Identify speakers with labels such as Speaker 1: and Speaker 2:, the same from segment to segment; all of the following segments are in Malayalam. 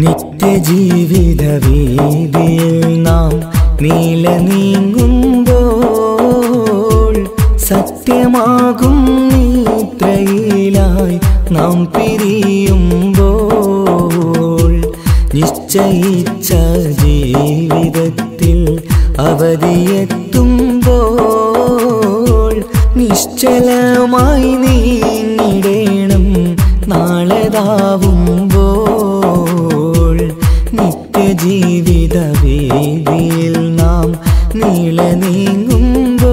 Speaker 1: നിത്യജീവിത വീതിയിൽ നാം നീല നീങ്ങുമ്പോൾ സത്യമാകും നിദ്രയിലായി നാം പിരിയുമ്പോൾ നിശ്ചയിച്ച ജീവിതത്തിൽ അവധിയെത്തുമ്പോൾ നിശ്ചലമായി നീങ്ങിടേണം നാളെതാവുമ്പോൾ നിത്യജീവിത വീതിയിൽ നാം നീള നീങ്ങുമ്പോൾ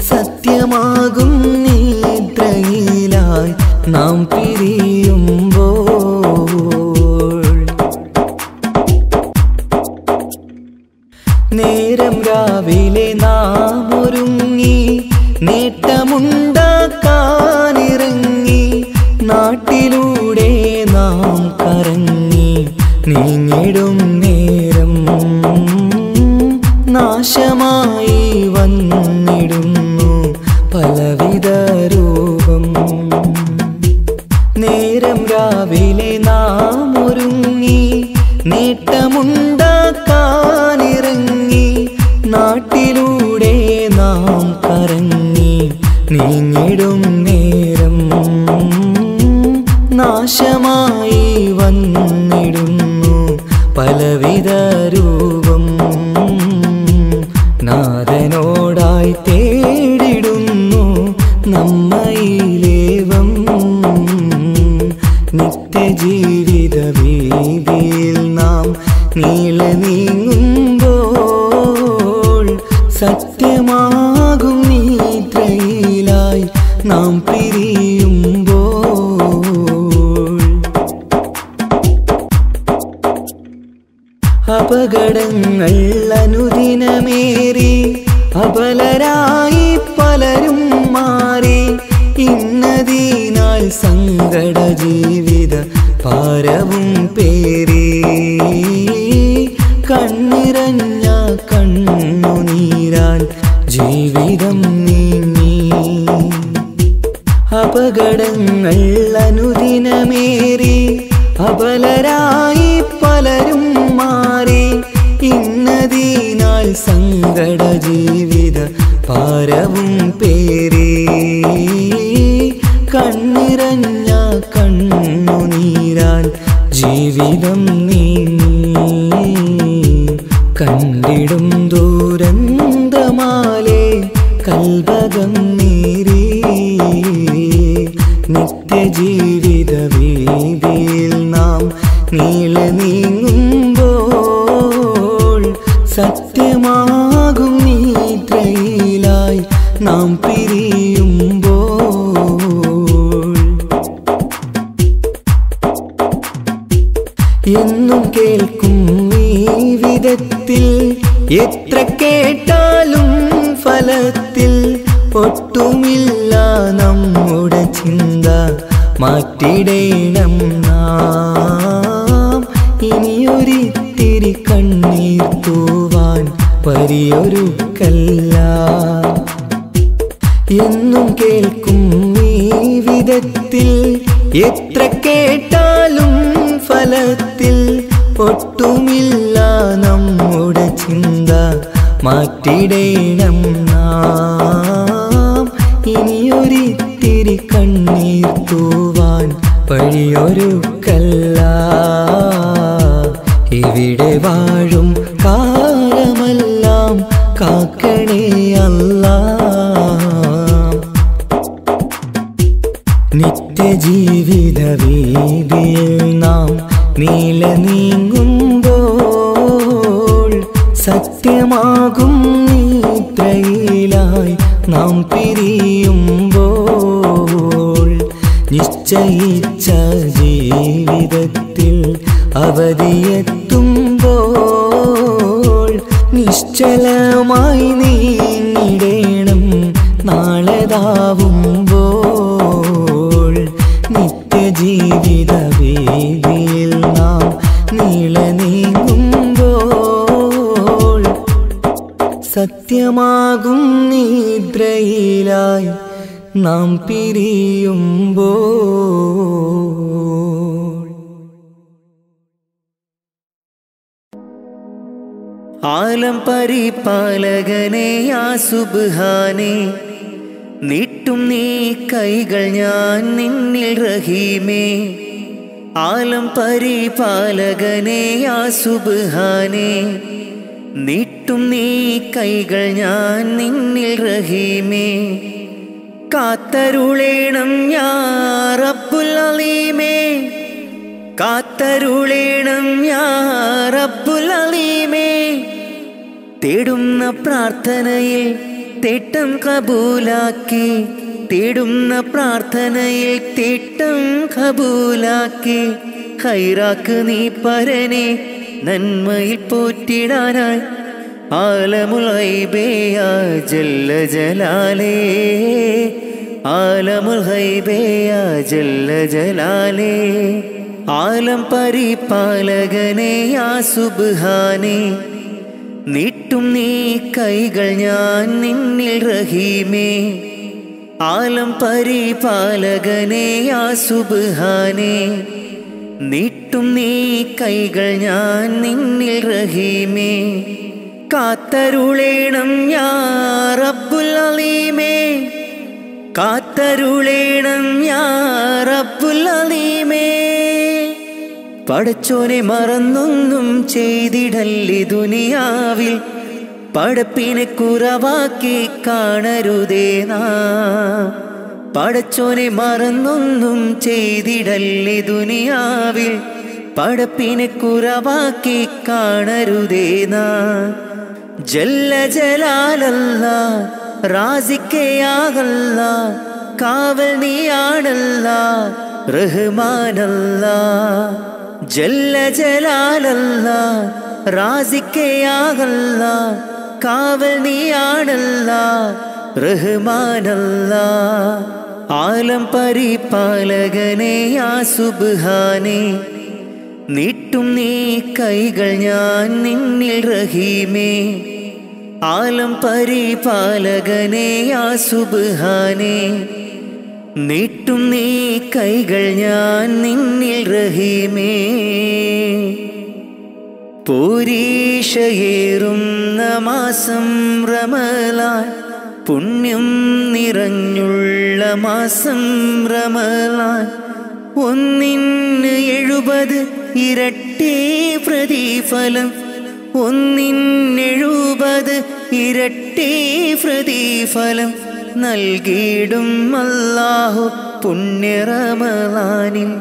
Speaker 1: സത്യമാകും നിദ്രയിലായി നാം പിരിയുമ്പോൾ നേരം രാവിലെ നാം ഒരുങ്ങി നേട്ടമുണ്ടാക്കാനിറങ്ങി നാട്ടിലൂടെ നാം കറങ്ങി നീങ്ങിടും നേരം നാശമായി വന്നിടുന്നു പലവിധ രൂപം. നേരം രാവിലെ നാം ഒരുങ്ങി നേട്ടമുണ്ടാക്കാനിറങ്ങി നാട്ടിലൂടെ നാം കറങ്ങി നീങ്ങിടും നേരം നാശമായി വന്നിടുന്നു പലവിധ രൂപം. നാഥനോടായി തേടിടുന്നു നമ്മയിലേവം നിത്യജീവിത വീതിയിൽ നാം നീള നീങ്ങുമ്പോൾ സത്യമാകും നിദ്രയിലായി നാം പിരിയുമ്പോൾ അപകടങ്ങൾ അനുദിനമേറി അബലരായി പലരും മാറി ഇന്നതിനാൽ സങ്കട ജീവിത ഭാരവും പേറി കണ്ണിറഞ്ഞ കണ്ണുനീരാൽ ജീവിതം നീങ്ങി. അപകടങ്ങൾ അനുദിനമേറി അബലരായി പലരും മാറി ഇന്നതിനാൽ സങ്കട ജീവിത ഭാരവും പേറി കണ്ണിറഞ്ഞ കണ്ണുനീരാൽ ജീവിതം നീങ്ങി. കണ്ടിടും ദൂരന്തമാലേ കൽബകം നീറി നിത്യജീവിത വീതിയിൽ നാം നീള നീങ്ങുമ്പോൾ സത്യമാകും നിദ്രയിലായി നാം പിരിയുമ്പോൾ എന്നും കേൾക്കും ഈ വിധത്തിൽ എത്ര കേട്ടാലും ഫലത്തിൽ ഒട്ടുമില്ല നമ്മുടെ ചിന്ത മാറ്റിടേണം നാം ഇനിയൊരിത്തിരി കണ്ണീർ തൂവാൻ പരിയൊരുക്കല്ല. എന്നും കേൾക്കും ഈ വിധത്തിൽ എത്ര കേട്ടാലും ഫലത്തിൽ ഒട്ടുമില്ല നമ്മുടെ ചിന്ത മാറ്റിടേണം നാം ഇനിയൊരിത്തിരി കണ്ണീർ തൂവാൻ വഴിയൊരുക്കല്ല. ഇവിടെ വാഴും കാലമെല്ലാം കാക്കണേ അല്ലാ. നിത്യജീവിത വീതിയിൽ നാം നീള നീങ്ങുമ്പോൾ സത്യമാകും നിദ്രയിലായി നാം പിരിയുമ്പോൾ നിശ്ചയിച്ച ജീവിതത്തിൽ അവധിയെത്തുമ്പോൾ നിശ്ചലമായി നീങ്ങിടേണം നാളെതാവുമ്പോൾ നിത്യജീവിത വീതിയിൽ നാം നീള നീങ്ങുമ്പോൾ സത്യമാകും നിദ്രയിലായി നാം പിരിയുമ്പോൾ ആലം പരിപാലകനെ യാ സുബ്ഹാനേ നീട്ടും നീ കൈകൾ ഞാൻ നിന്നിൽ റഹീമേ ആലം പരിപാലകനെ യാ സുബ്ഹാനേ നീട്ടും നീ കൈകൾ ഞാൻ നിന്നിൽ റഹീമേ കാത്തരുളേണം യാ റബ്ബുൽ അലീമേ കാത്തരുളേണം യാ റബ്ബുൽ അലീമേ തേടുന്ന പ്രാർത്ഥനയിൽ തേട്ടം കബൂലാക്കി തേടുന്ന പ്രാർത്ഥനയിൽ തേട്ടം കബൂലാക്കി ഖൈറാക്ക് നീ പരനെ നന്മയിൽ പോറ്റിടാനായി ആലമുൽ ഗൈബേ യാ ജല്ല ജലാലേ ആലമുൽ ഗൈബേ യാ ജല്ല ജലാലേ ആലം പരിപാലകനെ യാ സുബ്ഹാനേ നീട്ടും നീ കൈകൾ ഞാൻ നിന്നിൽ റഹീമേ ആലം പരിപാലകനെ യാ സുബ്ഹാനേ നീട്ടും നീ കൈകൾ ഞാൻ നിന്നിൽ റഹീമേ കാത്തരുളേണം യാ റബ്ബുൽ അലീമേ കാത്തരുളേണം യാ റബ്ബുൽ അലീമേ പടച്ചോനെ മറന്നൊന്നും ചെയ്തിടല്ലേ ദുനിയാവിൽ പടപ്പിനെ കുറവാക്കി കാണരുതേ നാം പടച്ചോനെ മറന്നൊന്നും ചെയ്തിടല്ലേ ദുനിയാവിൽ പടപ്പിനെ കുറവാക്കി കാണരുതേ നാം ജല്ല ജലാലല്ലാ റാസിക്കയാകല്ലാ കാവൽ നീയാണല്ലാ റഹ്മാനല്ലാ ജല്ല ജലാലല്ലാ റാസിക്കയാകല്ലാ കാവൽ നീയാണല്ലാ റഹ്മാനല്ലാ ആലം പരിപാലകനെ യാ സുബ്ഹാനേ നീട്ടും നീ കൈകൾ ഞാൻ നിന്നിൽ റഹീമേ ആലം പരിപാലകനെ യാ സുബ്ഹാനേ നീട്ടും നീ കൈകൾ ഞാൻ നിന്നിൽ റഹീമേ പോരീഷയേറുന്ന മാസം റമളാൻ പുണ്യം നിറഞ്ഞുള്ള മാസം റമളാൻ ഒന്നിന് 70 ഇരട്ടി പ്രതിഫലം ഒന്നിന് 70 ഇരട്ടി പ്രതിഫലം നൽകിയിടും അല്ലാഹു പുണ്യ റമളാനിൽ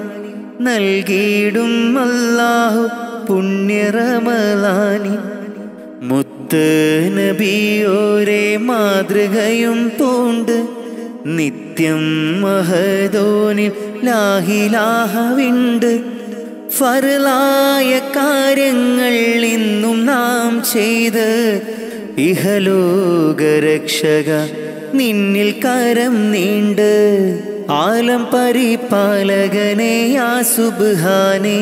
Speaker 1: നൽകിയിടും അല്ലാഹു പുണ്യ റമളാനിൽ മുത്ത് നബിയോരെ മാതൃകയും പൂണ്ട് നിത്യം മഹദോനിൽ ലാഹിലാഹവിണ്ട് ഫർലായ കാര്യങ്ങൾ ഇന്നും നാം ചെയ്ത് ഇഹലോകരക്ഷക നിന്നിൽ കരം നീണ്ട് ആലം പരിപാലകനെ യാ സുബ്ഹാനേ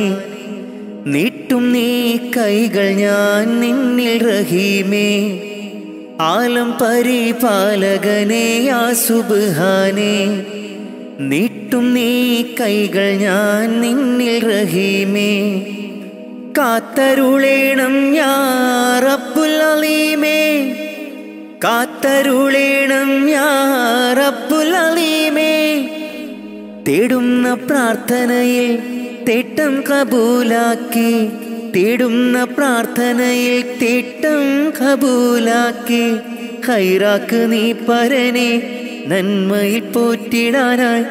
Speaker 1: നീട്ടും നീ കൈകൾ ഞാൻ നിന്നിൽ റഹീമേ ആലം പരിപാലകനെ യാ സുബ്ഹാനേ നീട്ടും നീ കൈകൾ ഞാൻ നിന്നിൽ റഹീമേ കാത്തരുളേണം യാ റബ്ബുൽ അലീമേ കാത്തരുളേണം യാ റബ്ബുൽ അലീമേ തേടുന്ന പ്രാർത്ഥനയിൽ തേട്ടം കബൂലാക്കി തേടുന്ന പ്രാർത്ഥനയിൽ തേട്ടം കബൂലാക്കി ഖൈറാക്ക് നീ പരനെ നന്മയിൽ പോറ്റിടാനായി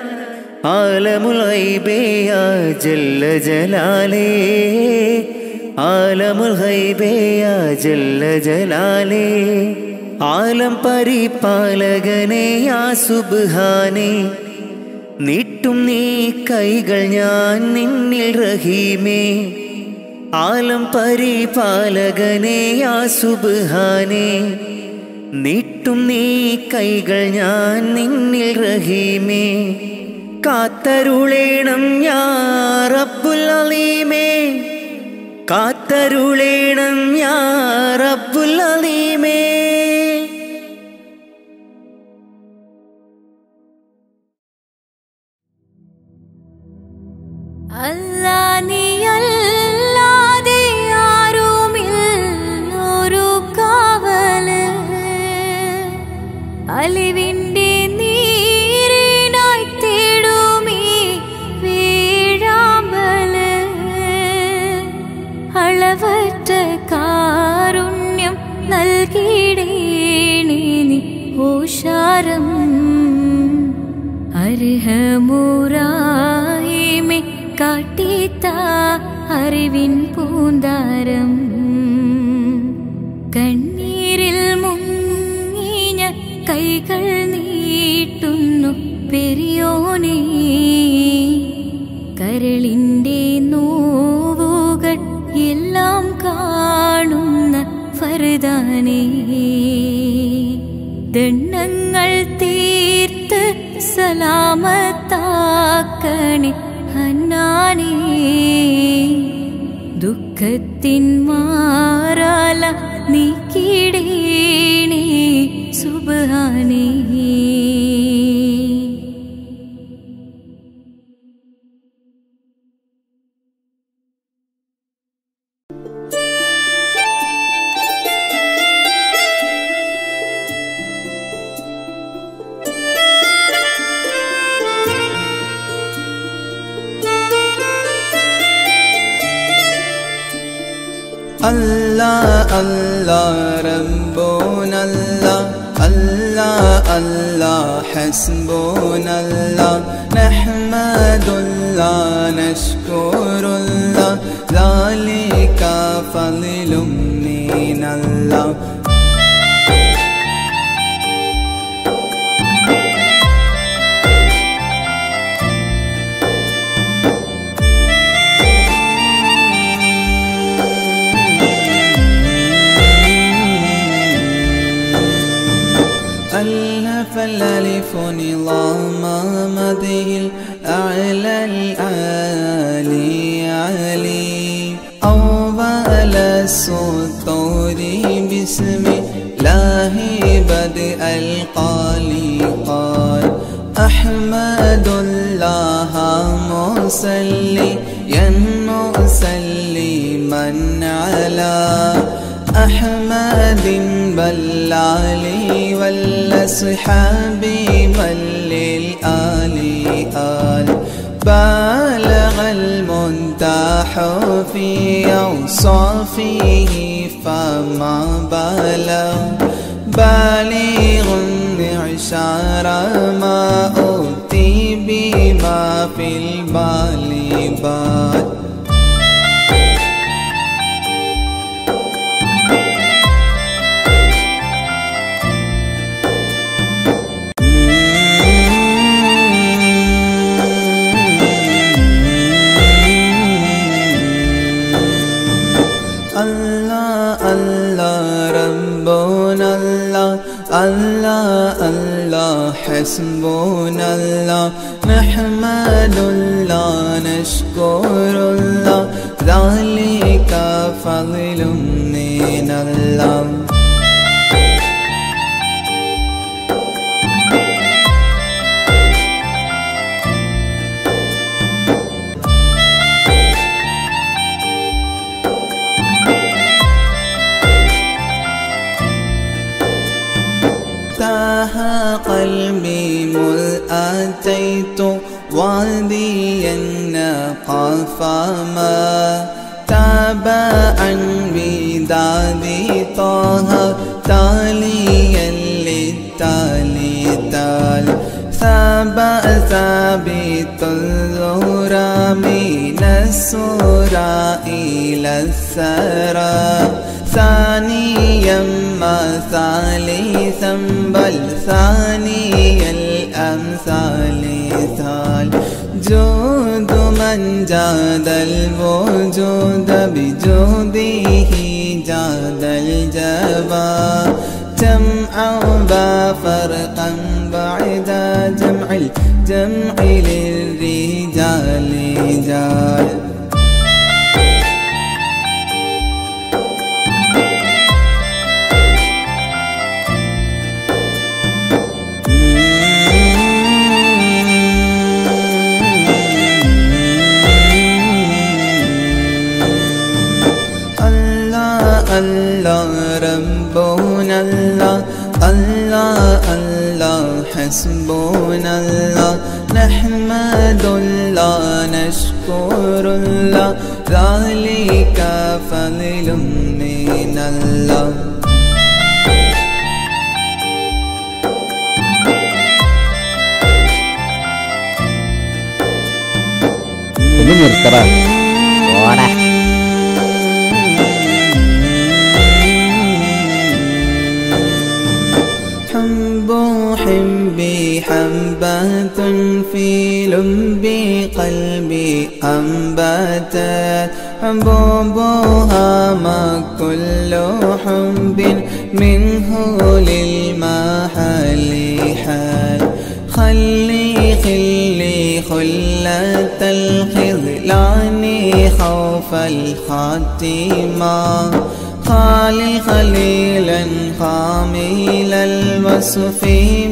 Speaker 1: ആലമുൽ ഗൈബേ യാ ജല്ല ജലാലേ ആലമുൽ ഗൈബേ യാ ജല്ല ജലാലേ ആലം പരിപാലകനെ യാ സുബ്ഹാനേ നീട്ടും നീ കൈകൾ ഞാൻ നിന്നിൽ റഹീമേ ആലം പരിപാലകനെ യാ സുബ്ഹാനേ നീട്ടും നീ കൈകൾ ഞാൻ നിന്നിൽ റഹീമേ കാത്തരുളേണം യാ റബ്ബുൽ അലീമേ കാത്തരുളേണം യാ റബ്ബുൽ അലീമേ
Speaker 2: അല്ലാ നീയല്ലാതെ ആരുമില്ലൊരു താരം അർഹമുറാഹിമേ കാട്ടിത്ത അറിവിൻ പൂന്താരം കണ്ണീരിൽ മുങ്ങിഞ്ഞ കൈകൾ നീട്ടുന്നു പെരിയോനേ കരളിൻ്റെ നോവുകൾ എല്ലാം കാണുന്ന ഫർദാനേ ദണ്ണങ്ങൾ തീർത്ത് സലാമത്താക്കണേ ഹന്നാനേ ദുഃഖത്തിൻ മാറാല നീക്കിടേണേ സുബ്ഹാനേ
Speaker 3: Allah Allah Rabbuna Allah Allah Allah Hasbunallah Nahmadullah Nashkurullah Zalika fadlun minallah فالألف نظام مده الأعلى العالي علي أول السطور بسم الله بدء القالي قال أحمد الله مسليا مسلما على أحمد بالعلي والأصحاب من للآل آل بالغ المنتح في أوصافه فما بلغ بالغ معشار ما أوتي بما في البال بال الله الله حسبنا الله نحمد الله نشكر الله ذلك فضل من الله قلبي مذ أتيت واديا قفما تابعا بدادي طه تاليا للتالي تال ثابت الزهرى من السورى إلى الثرى ثانيا ما ثالثا بل ثاني الأمثال ثال جود من جاد الوجود بجوده جاد الجبا جمعا فرقا بعد جمع الجمع للرجال رجال الله ربنا الله الله الله حسبنا الله نحمد الله نشكر الله ذلك فضل من الله
Speaker 4: നിർത്തടാ ഓടാ.
Speaker 3: حبي حبات في لب قلبي أنبتت حبوبها ما كل حب منه للمحل حال خلي خلة الخذلان خوف الخاتمة خليلا خامل الوصف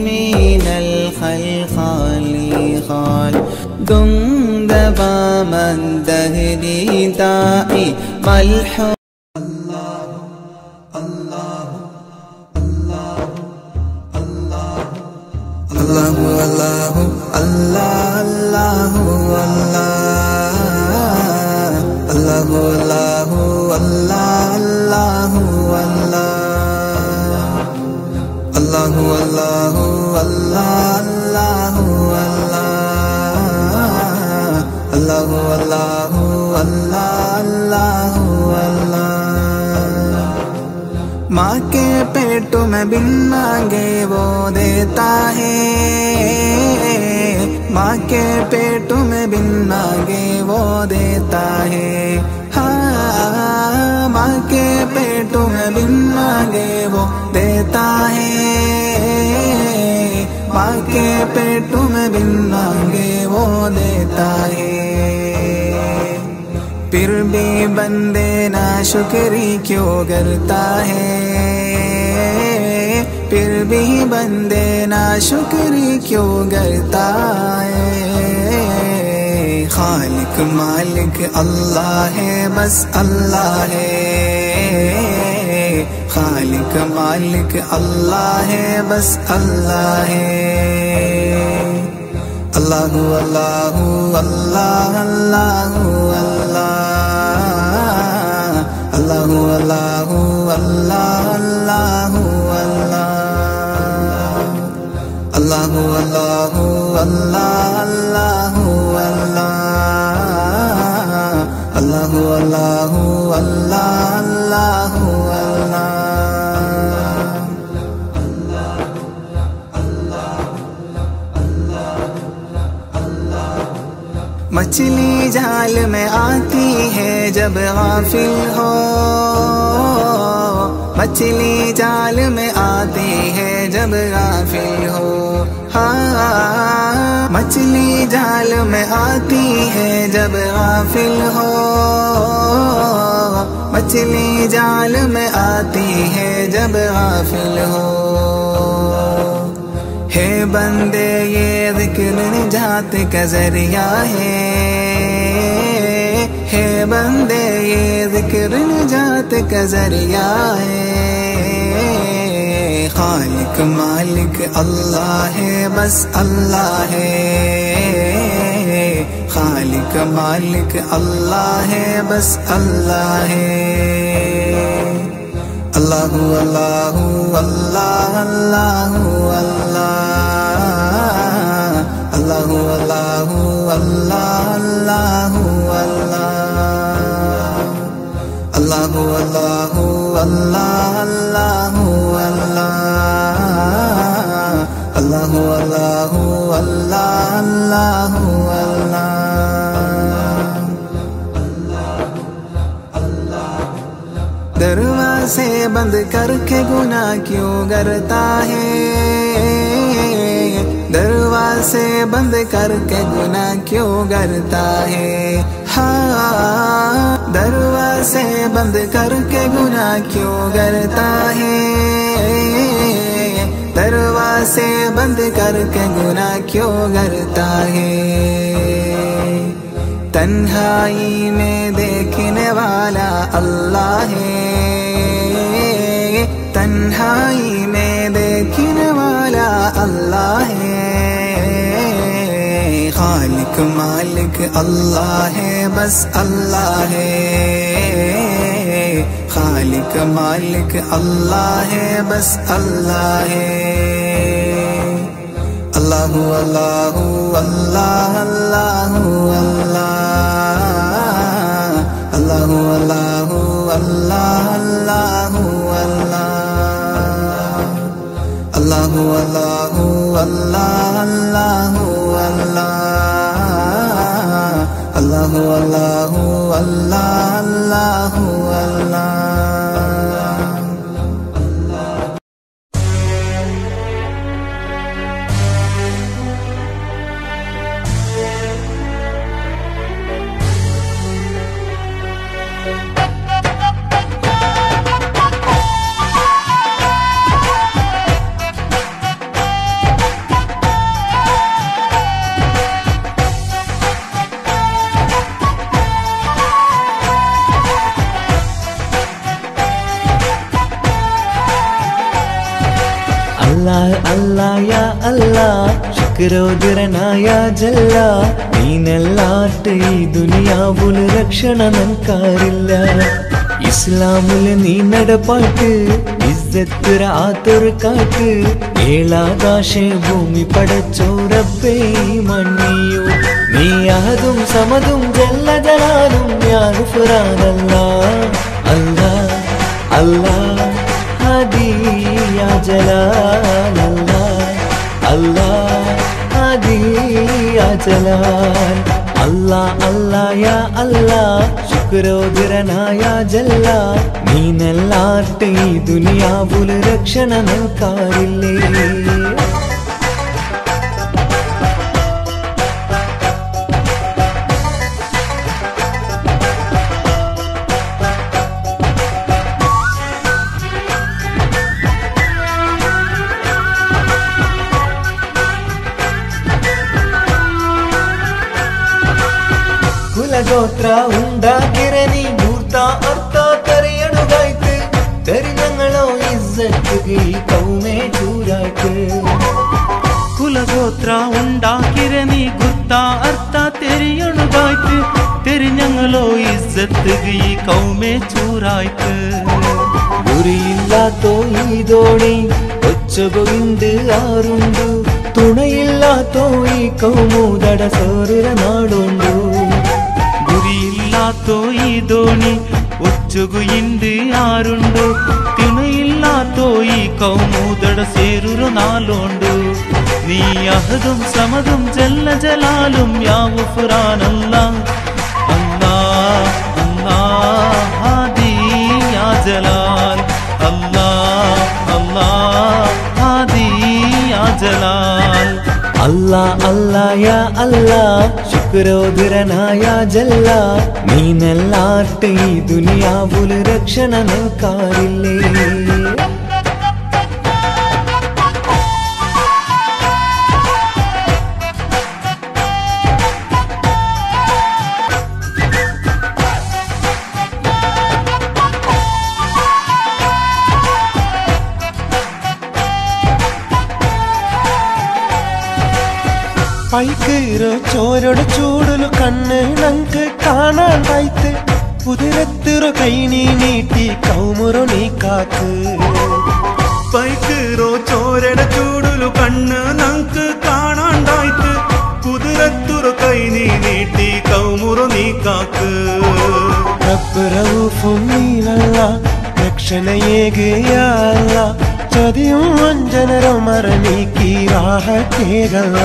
Speaker 3: من الخلخال خال دندب من دهري داعي ملحو الله الله الله الله الله الله الله الله الله الله الله माँ के पेट में बिन मांगे वो देता है, माँ के पेट में बिन मांगे वो देता है। हाँ, माँ के पेट में बिन मांगे वो देता है, माँ के पेट में बिन मांगे वो देता है। फिर भी बंदे ना शुक्री क्यों करता है, फिर भी बंदे ना शुक्री क्यों करता है। खालिक मालिक अल्लाह है, बस अल्लाह है। खालिक मालिक अल्लाह है, बस अल्लाह है। अल्लाहु अल्लाहु अल्लाह अल्लाहु अल्लाह अल्लाहु अल्लाहु अल्लाह अल्लाहु अल्लाह अल्लाहु अल्लाहु अल्लाह अल्लाहु अल्लाह अल्लाहु अल्लाहु अल्लाह अल्लाहु अल्लाह। मछली जाल में आती है जब गाफिल हो, मछली जाल में आती है जब गाफिल हो। हाँ, मछली जाल में आती है जब गाफिल हो, मछली जाल में आती है जब गाफिल हो। है बंदे ये ज़िक्र निजात का ज़रिया है बंदे ये ज़िक्र निजात का ज़रिया है। खालिक मालिक अल्लाह है, बस अल्लाह है। खालिक मालिक अल्लाह है, बस अल्लाह है। अल्लाहु अल्लाहु अल्लाह अल्लाहु अल्लाह अल्लाहु अल्लाहु अल्लाह अल्लाहु अल्लाह अल्लाहु अल्लाहु अल्लाह अल्लाहु अल्लाह अल्लाहु अल्लाहु अल्लाह अल्लाहु अल्लाह। दरवाज़े बंद करके गुनाह क्यों करता है, दरवाज़े बंद करके गुनाह क्यों करता है। हाँ, दरवाज़े बंद करके गुनाह क्यों करता है, दरवाज़े बंद करके गुनाह क्यों करता है। तन्हाई में देखने वाला अल्लाह है, तन्हाई में देखने वाला अल्लाह है। खालिक मालिक अल्लाह है, बस अल्लाह है। खालिक मालिक अल्लाह है, बस अल्लाह है। अल्लाहु अल्लाहु अल्लाह अल्लाहु अल्लाह അല്ലാഹു അല്ലാഹു അല്ലാഹ് അല്ലാഹു അല്ലാഹു അല്ലാഹ് അല്ലാഹു അല്ലാഹു അല്ലാഹു അല്ലാഹ് അല്ലാഹു അല്ലാഹ്.
Speaker 1: Allah ya Allah ശുക്രോദരനായ ജല്ല നീനല്ലാട്ട് ഈ ദുനിയാവുൽ രക്ഷണ നൻകാരില്ല ഇസ്ലാമുൽ നീ നടപ്പാട്ട് ഇസ്സത്ത് റാത്തൊരു കാട്ട് ഏഴാകാശ ഭൂമി പടച്ചോ റബ്ബേ മണ്ണിയോ നീ അഹദും സമദും ജല്ല ജലാലും യാ ഗുഫ്രാനല്ലാഹ് അല്ലാഹ് അല്ലാഹ് ഹാദി യാ ജലാൽ അല്ലാഹ് അല്ലാഹ് ഹാദി യാ ജലാൽ അല്ലാഹ് അല്ലാഹ് യാ അല്ലാഹ് ശുക്രോദരനായ ജല്ല നീനല്ലാട്ട് ഈ ദുനിയാവുൽ രക്ഷണ നൻകാരില്ലേ. കുലഗോത്ര ഉണ്ടാക്കിരനി മൂർത്ത അർത്ഥ കറിയണുകായ്ക്ക് തെരിഞ്ഞങ്ങളോ ഇസ്സത്ത് ഈ കൗമേ ചൂരായ്ക്ക്
Speaker 5: കുലഗോത്ര ഉണ്ടാക്കിരനി ഗുർത്ത അർത്ഥ തെരിയണുകായ്ക്ക് തെരിഞ്ഞങ്ങളോ ഇസ്സത്ത് ഈ കൗമേ ചൂരായ്ക്ക്
Speaker 1: ഗുരിയില്ലാത്തോ ഈ ദോണി ഒച്ചകൊണ്ട് ആറുണ്ടു തുണയില്ലാത്തോ ഈ കൗമൂതട സോറുര നാടുണ്ടു
Speaker 5: ഗുരിയില്ലാത്തോ ഈ ദോണി ഒച്ചുകുയിണ്ട് ആരുണ്ടു തുണയില്ലാത്തോ ഈ കൗമൂതട സേരുരു നാളുണ്ട് നീ അഹദും സമദും ജല്ല ജലാലും യാ ഗുഫ്രാനല്ലാഹ് അല്ലാഹ് അല്ലാഹ് ഹാദി യാ ജലാൽ അല്ലാഹ് അല്ലാഹ് ഹാദി യാ ജലാൽ
Speaker 1: അല്ലാഹ് അല്ലാഹ് യാ അല്ലാഹ് ശുക്രോദരനായ ജല്ല നീനല്ലാട്ട് ഈ ദുനിയാവുൽ രക്ഷണ നൻകാരില്ലേ.
Speaker 6: പൈക്കീറോ ചോരോട് ചൂടലു കണ്ണ് നങ്ക് കാണാണ്ടായിത്ത് കുതിരത്തിറോ കൈ നീ നീട്ടി കൗമുറോ നീ കാക്ക്
Speaker 5: പൈക്കീറോ ചോരട ചൂടലു കണ്ണ് നങ്ക് കാണാണ്ടായിത്ത് കുതിരത്തുറോ കൈ നീ നീട്ടി കൗമുറോ നീ കാക്ക്
Speaker 6: റബ്ബ് റഊഫും നീനല്ല രക്ഷണയേകയല്ല ചതിയും വഞ്ചനരോ മറനീക്കി രാഹത്തേകല്ല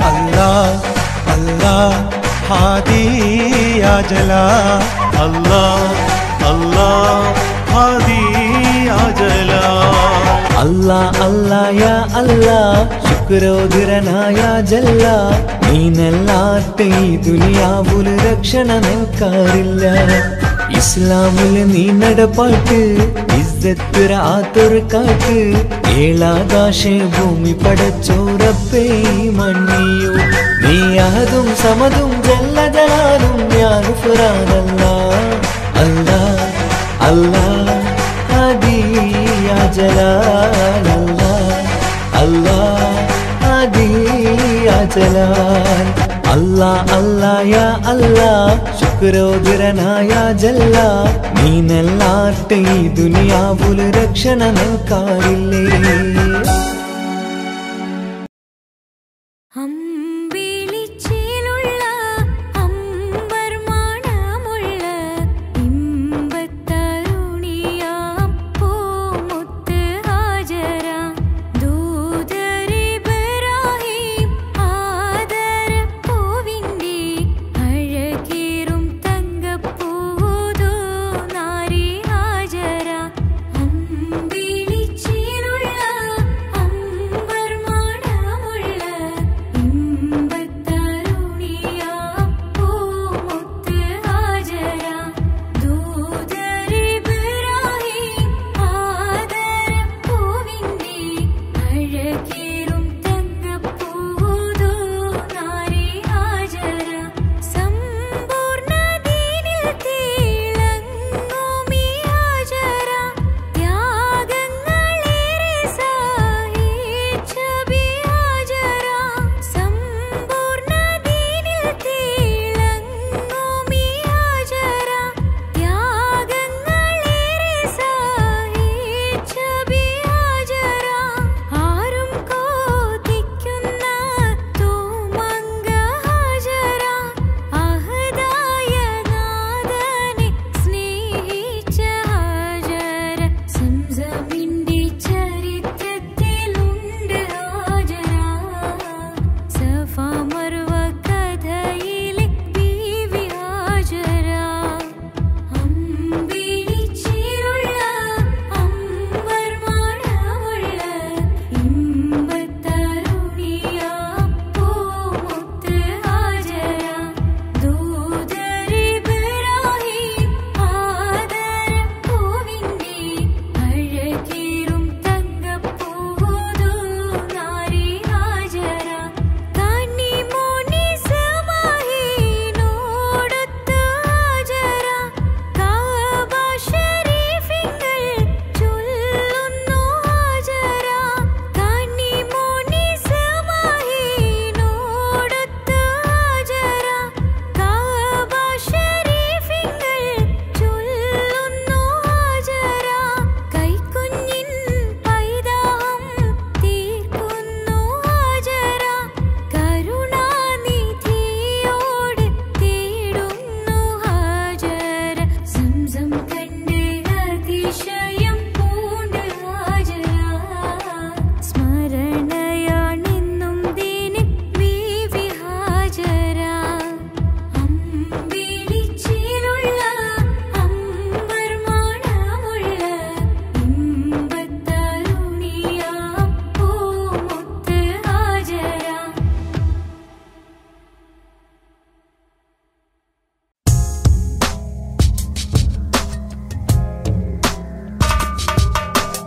Speaker 6: അല്ലാഹ് അല്ലാഹ് ഹാദി യാ ജലാൽ
Speaker 5: അല്ലാഹ് അല്ലാഹ് ഹാദി യാ ജലാൽ
Speaker 1: അല്ലാഹ് അല്ലാഹ് യാ അല്ലാഹ് ശുക്രോദരനായ ജല്ല നീനല്ലാട്ട് ഈ ദുനിയാവുൽ രക്ഷണ നൻകാരില്ല ഇസ്ലാമുൽ നീ നടപ്പാട്ട് ഇസ്സത്ത് റാത്തൊരു കാട്ട് ഏഴാകാശ ഭൂമി പടച്ചോ റബ്ബേ മണ്ണിയോ നീ അഹദും സമദും ജല്ല ജലാലും യാ ഗുഫ്രാനല്ലാഹ് അല്ലാഹ് അല്ലാഹ് ഹാദി യാ ജലാൽ അല്ലാഹ് അല്ലാഹ് ഹാദി യാ ജലാൽ അല്ലാഹ് അല്ലാഹ് യാ അല്ലാഹ് ശുക്രോദരനായ ജല്ല നീനല്ലാട്ട് ഈ ദുനിയാവുൽ രക്ഷണ നൻകാരില്ലേ.
Speaker 2: അമ്പിളിച്ചേലുള്ള അമ്പർമാണമുള്ള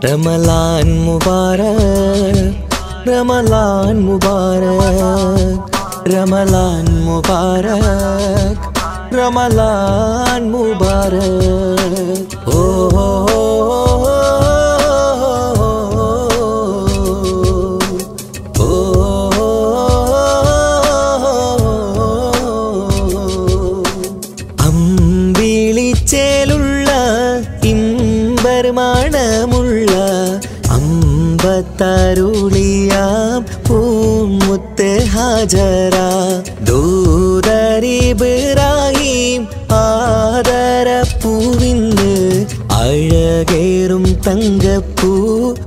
Speaker 1: റമളാൻ മുബാരക് റമളാൻ മുബാരക് റമളാൻ മുബാരക് റമളാൻ മുബാരക് ഓ അമ്പിളിച്ചേലുള്ള ഇമ്പർമണമുള്ള അമ്പത്തരുളിയാം പൂമുത്ത് ഹാജറ ദൂതരിബ്രാഹിം ആദരപ്പൂവിന്ന് അഴകേറും തങ്കപ്പൂ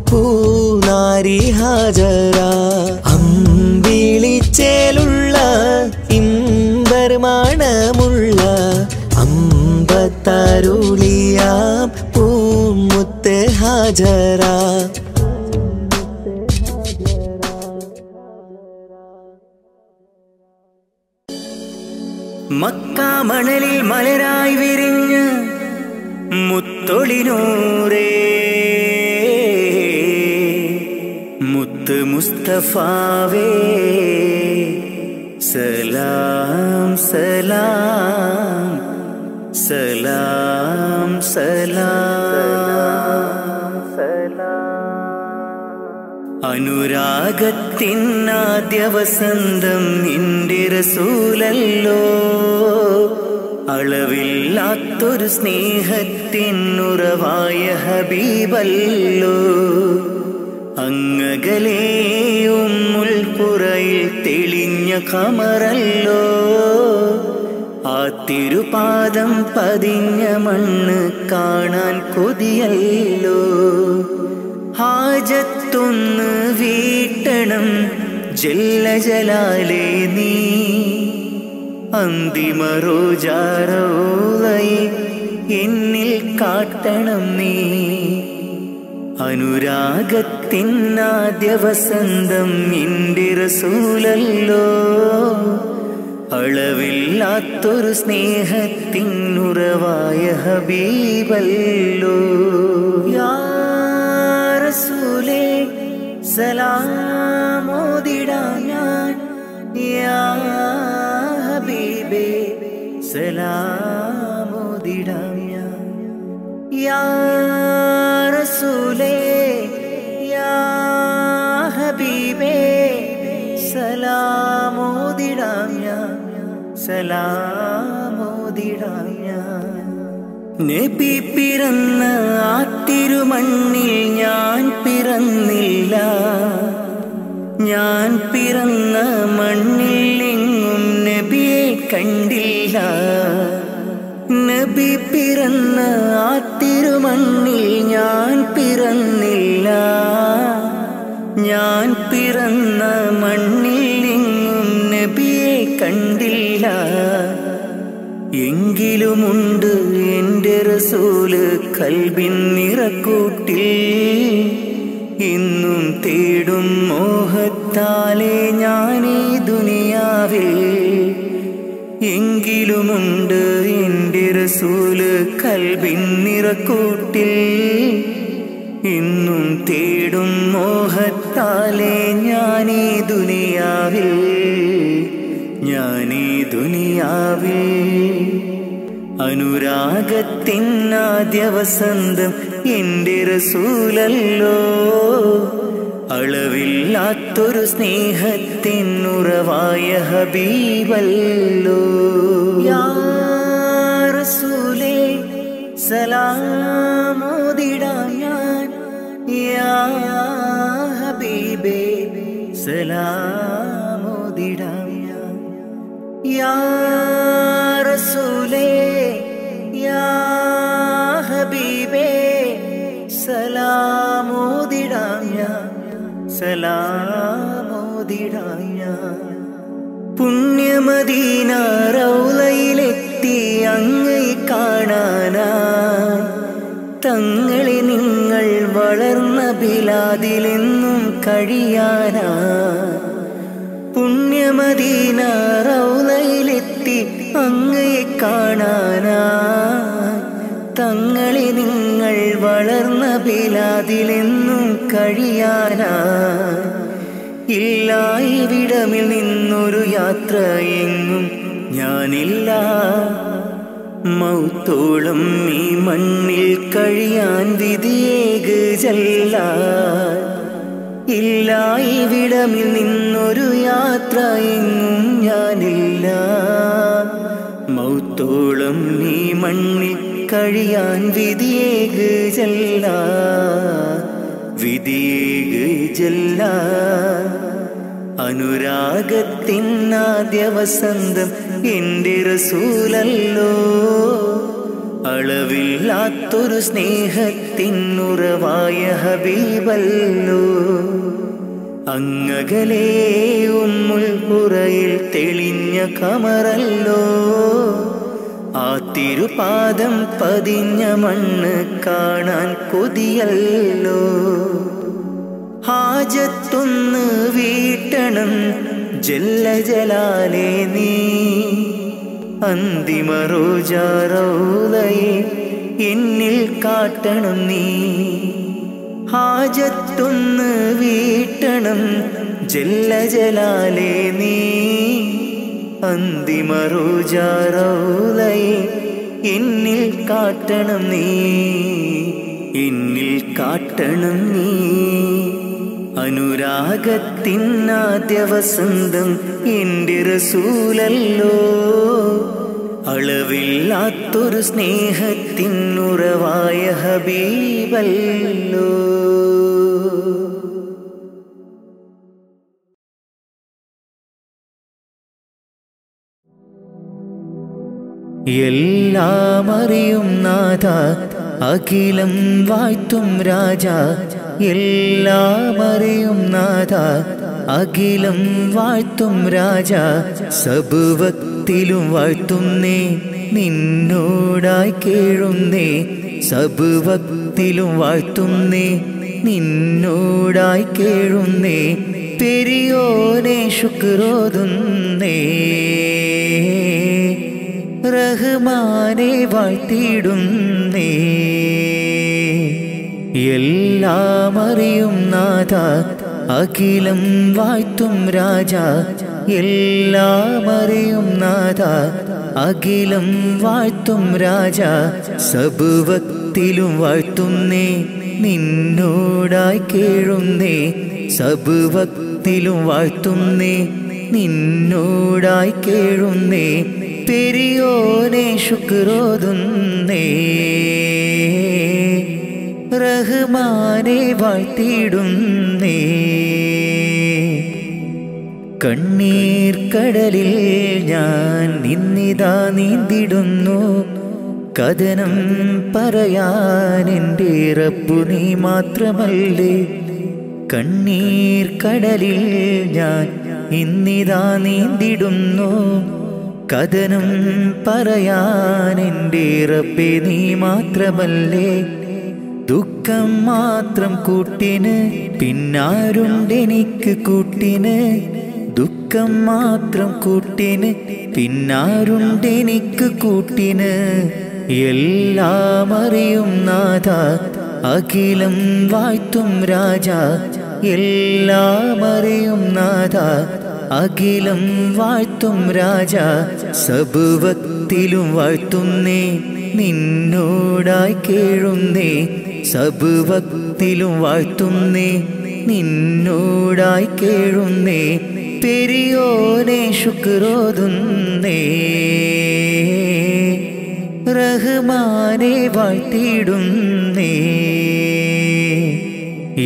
Speaker 1: പൂനാരി ഹാജറ അമ്പിളിച്ചേലുള്ള ഇമ്പർമണമുള്ള അമ്പത്തരുളിയാം പൂമുത്ത് ഹാജറ
Speaker 7: മക്കാ മണലിൽ മലരായി വിരിഞ്ഞ് മുത്തൊളിനൂറേ മുത്ത് മുസ്തഫാവേ സലാം സലാം സലാം സലാം അനുരാഗത്തിനാദ്യ വസന്തം നിന്റെ റസൂലല്ലോ അളവില്ലാത്തൊരു സ്നേഹത്തിനുറവായ ഹബീബല്ലോ അങ്ങകലേ ഉമ്മുൽ ഖുറയിൽ തെളിഞ്ഞ ഖമറല്ലോ ആ തിരുപാദം പതിഞ്ഞ മണ്ണ് കാണാൻ കൊതിയല്ലോ ഹാജത്തൊന്ന് വീട്ടണം ജല്ല ജലാലേ നീ അന്തിമ റോജാറോളയെ എന്നിൽ കാട്ടണം നീ അനുരാഗത്തിനാദ്യ വസന്തം നിന്റെ റസൂലല്ലോ അളവില്ലാത്തൊരു സ്നേഹത്തിനുറവായ ഹബീബല്ലോ യാ റസൂലേ സലാമോദിടാം ഞാൻ യാ ഹബീബേ സലാമോദിടാം ഞാൻ യാ റസൂലേ യാ ഹബീബേ സലാമോദിടാം ഞാൻ സലാമോദിടാം ഞാൻ നബി പിറന്ന ആ തിരുമണ്ണിൽ ഞാൻ പിറന്നില്ല ഞാൻ പിറന്ന മണ്ണിൽ എങ്ങും നബിയെ കണ്ടില്ല നബി പിറന്ന ആ തിരുമണ്ണിൽ ഞാൻ പിറന്നില്ല ഞാൻ പിറന്ന മണ്ണിൽ എങ്ങും നബിയെ കണ്ടില്ല എങ്കിലുമുണ്ട് എൻ്റെ റസൂല് കൽബിൻ നിറക്കൂട്ടിൽ ഇന്നും തേടും മോഹത്താലെ ഞാനീ ദുനിയാവിൽ എങ്കിലുമുണ്ട് എൻ്റെ റസൂല് കൽബിൻ നിറക്കൂട്ടിൽ ഇന്നും തേടും മോഹത്താലെ ഞാനീ ദുനിയാവിൽ ഞാനീ ദുനിയാവിൽ അനുരാഗത്തിനാദ്യ വസന്തം എൻ്റെ റസൂലല്ലോ അളവില്ലാത്തൊരു സ്നേഹത്തിനുറവായ ഹബീബല്ലോ യാ റസൂലേ സലാമോദിടാം ഞാൻ യാ ഹബീബേ സലാമോദിടാം ഞാൻ യാ റസൂലേ യാ ഹബീബേ സലാമോദിടാം ഞാൻ സലാമോദിടാം ഞാൻ പുണ്യമദീന റൗളയിലെത്തി അങ്ങയെ കാണാനാ തങ്ങളെ നിങ്ങൾ വളർന്ന ബിലാദിലെന്നും കഴിയാനാ പുണ്യമദീന റൗളയിലെത്തി അങ്ങയെ കാണാനാ തങ്ങളെ നിങ്ങൾ വളർന്ന ബിലാദിലെന്നും കഴിയാനാ ഇല്ല ഇവിടമിൽ നിന്നൊരു യാത്ര എങ്ങും ഞാനില്ല മൗത്തോളം ഈ മണ്ണിൽ കഴിയാൻ വിധിയേക് ജല്ല ഇല്ല ഇവിടമിൽ നിന്നൊരു യാത്ര എങ്ങും ഞാനില്ല മൗത്തോളം ഈ മണ്ണിൽ കഴിയാൻ വിധിയേക് ജല്ല വിധിയേക് ജല്ല അനുരാഗത്തിനാദ്യ വസന്തം എൻ്റെ റസൂലല്ലോ അളവില്ലാത്തൊരു സ്നേഹത്തിനുറവായ ഹബീബല്ലോ അങ്ങകലേ ഉമ്മുൽ ഖുറയിൽ തെളിഞ്ഞ കമറല്ലോ ആ തിരുപാദം പതിഞ്ഞ മണ്ണ് കാണാൻ കൊതിയല്ലോ ഹാജത്തൊന്ന് വീട്ടണം ജല്ല ജലാലേ നീ അന്തിമ റോജാ റൗളയെ എന്നിൽ കാട്ടണം നീ ഹാജത്തൊന്ന് വീട്ടണം ജല്ല ജലാലേ നീ അന്തിമ റോജാ റൗളയെ എന്നിൽ കാട്ടണം നീ എന്നിൽ കാട്ടണം നീ അനുരാഗത്തിനാദ്യ വസന്തം എൻ്റെ റസൂലല്ലോ അളവില്ലാത്തൊരു സ്നേഹത്തിനുറവായ ഹബീബല്ലോ എല്ലാം അറിയും നാഥ അഖിലം വാഴ്ത്തും രാജ എല്ലാം അറിയും നാഥ അഖിലം വാഴ്ത്തും രാജ സബുവക്തിലും വാഴ്ത്തുന്നേ നിന്നോടായി കേഴുന്നേ സബുവക്തിലും വാഴ്ത്തുന്നേ നിന്നോടായി കേഴുന്നേ പെരിയോനെ ശുക്രോതുന്നേ റഹ്മാനെ വാഴ്ത്തിയിടുന്നേ എല്ലാം അറിയും നാഥ അഖിലം വാഴ്ത്തും രാജ എല്ലാം അറിയും നാഥ അഖിലം വാഴ്ത്തും രാജ സബുവക്തിലും വാഴ്ത്തുന്നേ നിന്നോടായി കേഴുന്നേ സബുവക്തിലും വാഴ്ത്തുന്നേ നിന്നോടായി കേഴുന്നേ പെരിയോനെ ശുക്രോതുന്നേ റഹ്മാനെ വാഴ്ത്തിയിടുന്നേ കണ്ണീർ കടലിൽ ഞാൻ നിന്നിതാ നീന്തിടുന്നു കഥനം പറയാൻ എൻ്റെ റബ്ബു നീ മാത്രമല്ലേ കണ്ണീർ കടലിൽ ഞാൻ ഇന്നിതാ നീന്തിടുന്നു കഥനം പറയാൻ എൻ്റെ റബ്ബേ നീ മാത്രമല്ലേ ദുഃഖം മാത്രം കൂട്ടിന് പിന്നാരുണ്ടെനിക്ക് കൂട്ടിന് ദുഃഖം മാത്രം കൂട്ടിന് പിന്നാരുണ്ടെനിക്ക് കൂട്ടിന് എല്ലാം അറിയും നാഥ അഖിലം വാഴ്ത്തും രാജ എല്ലാം അറിയും നാഥ അഖിലം വാഴ്ത്തും രാജ സബുവക്തിലും വാഴ്ത്തുന്നേ നിന്നോടായി കേഴുന്നേ സബുവക്തിലും വാഴ്ത്തുന്നേ നിന്നോടായി കേഴുന്നേ പെരിയോനെ ശുക്രോതുന്നേ റഹ്മാനെ വാഴ്ത്തിയിടുന്നേ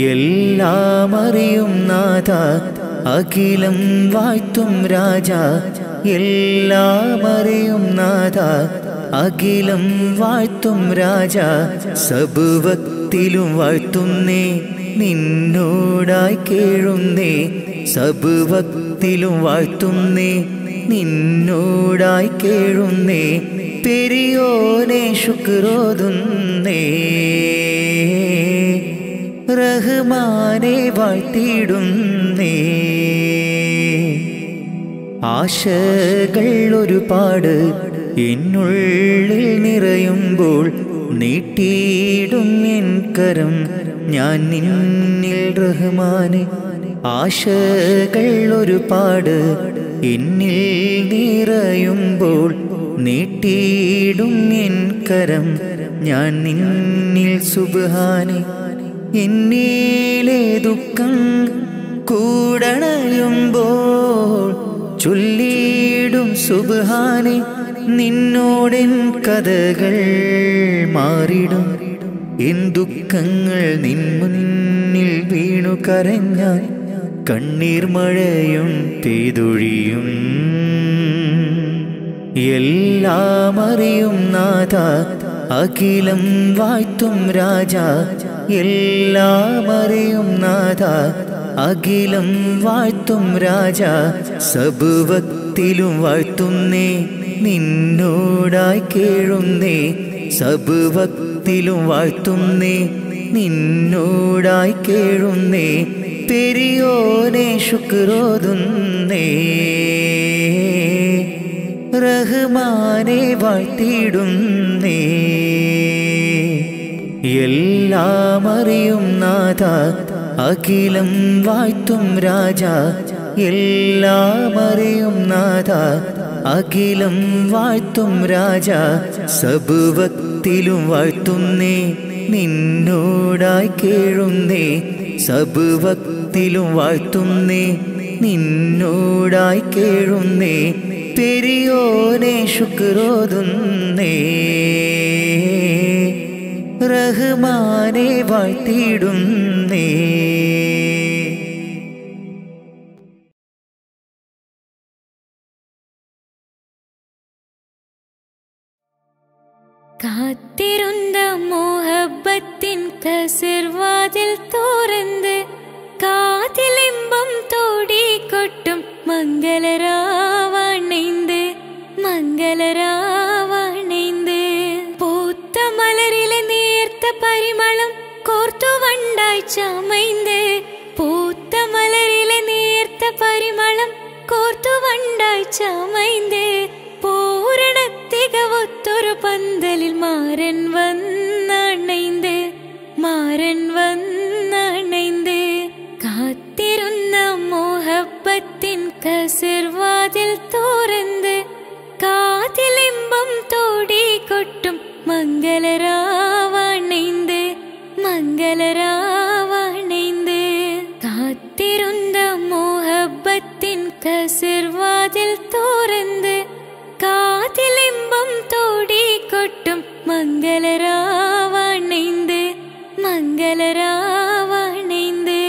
Speaker 7: എല്ലാം അറിയും നാഥ അഖിലം വാഴ്ത്തും രാജ എല്ലാം അറിയും നാഥ അഖിലം വാഴ്ത്തും രാജ സബുവക്തിലും വാഴ്ത്തുന്നേ നിന്നോടായി കേഴുന്നേ സബുവക്തിലും വാഴ്ത്തുന്നേ നിന്നോടായി കേഴുന്നേ പെരിയോനെ ശുക്രോതുന്നേ റഹ്മാനെ വാഴ്ത്തിയിടുന്നേ ആശകൾ ഒരുപാട് എന്നുള്ളിൽ നിറയുമ്പോൾ നീട്ടിയിടും എൻ കരം ഞാൻ നിന്നിൽ റഹ്മാനെ. ആശകൾ ഒരുപാട് എന്നിൽ നിറയുമ്പോൾ നീട്ടിയിടും എൻ കരം ഞാൻ നിന്നിൽ സുബ്ഹാനെ. എന്നിലെ ദുഃഖം കൂടണയുമ്പോൾ ചൊല്ലിയിടും സുബ്ഹാനെ. നിന്നോടെൻ കഥകൾ മാറിടും. എൻ ദുഃഖങ്ങൾ നിൻ മുന്നിൽ വീണു കരഞ്ഞാൽ കണ്ണീർ മഴയും പെയ്തൊഴിയും. എല്ലാം അറിയും നാഥ അഖിലം വാഴ്ത്തും രാജ. എല്ലാം അറിയും നാഥ അഖിലം വാഴ്ത്തും രാജ. സബുവക്തിലും വാഴ്ത്തുന്നേ നിന്നോടായി കേഴുന്നേ. സബുവക്തിലും വാഴ്ത്തുന്നേ നിന്നോടായി കേഴുന്നേ. പെരിയോനെ ശുക്രോതുന്നേ. റഹ്മാനെ വാഴ്ത്തിയിടുന്നേ. എല്ലാം അറിയും നാഥ അഖിലം വാഴ്ത്തും രാജ. എല്ലാം അറിയും നാഥ അഖിലം വാഴ്ത്തും രാജ. സബുവക്തിലും വാഴ്ത്തുന്നേ നിന്നോടായി കേഴുന്നേ. സബുവക്തിലും വാഴ്ത്തുന്നേ നിന്നോടായി കേഴുന്നേ. പെരിയോനെ ശുക്രോതുന്നേ. റഹ്മാനെ വാഴ്ത്തിയിടുന്നേ.
Speaker 2: കാത്തിരുന്ന മോഹബത്തിൻ കസിർവാതിൽ തുറന്ന് കാതിലിമ്പം തോടിക്കൊട്ടും മംഗളരാവണൈந்து മംഗളരാവണൈந்து. പൂത്ത മലരിലെ നേർത്ത പരിമളം കോർത്തു വണ്ടായി ചമൈந்து. പൂത്ത മലരിലെ നേർത്ത പരിമളം കോർത്തു വണ്ടായി ചമൈந்து. പൂരണ തികവൊത്തൊരു പന്തലിൽ മാരൻ വന്നണൈந்து മാരൻ വന്നണൈந்து. കാത്തിരുന്ന മോഹബത്തിൻ കസിർവാതിൽ തുറന്ന് കാതിലിമ്പം തോടിക്കൊട്ടും മംഗളരാവണൈந்து മംഗളരാവണൈந்து. കാത്തിരുന്ന മോഹബത്തിൻ കസിർവാതിൽ തുറന്ന് കാതിലിമ്പം തോടിക്കൊട്ടും മംഗളരാവണൈந்து മംഗളരാവണൈந்து.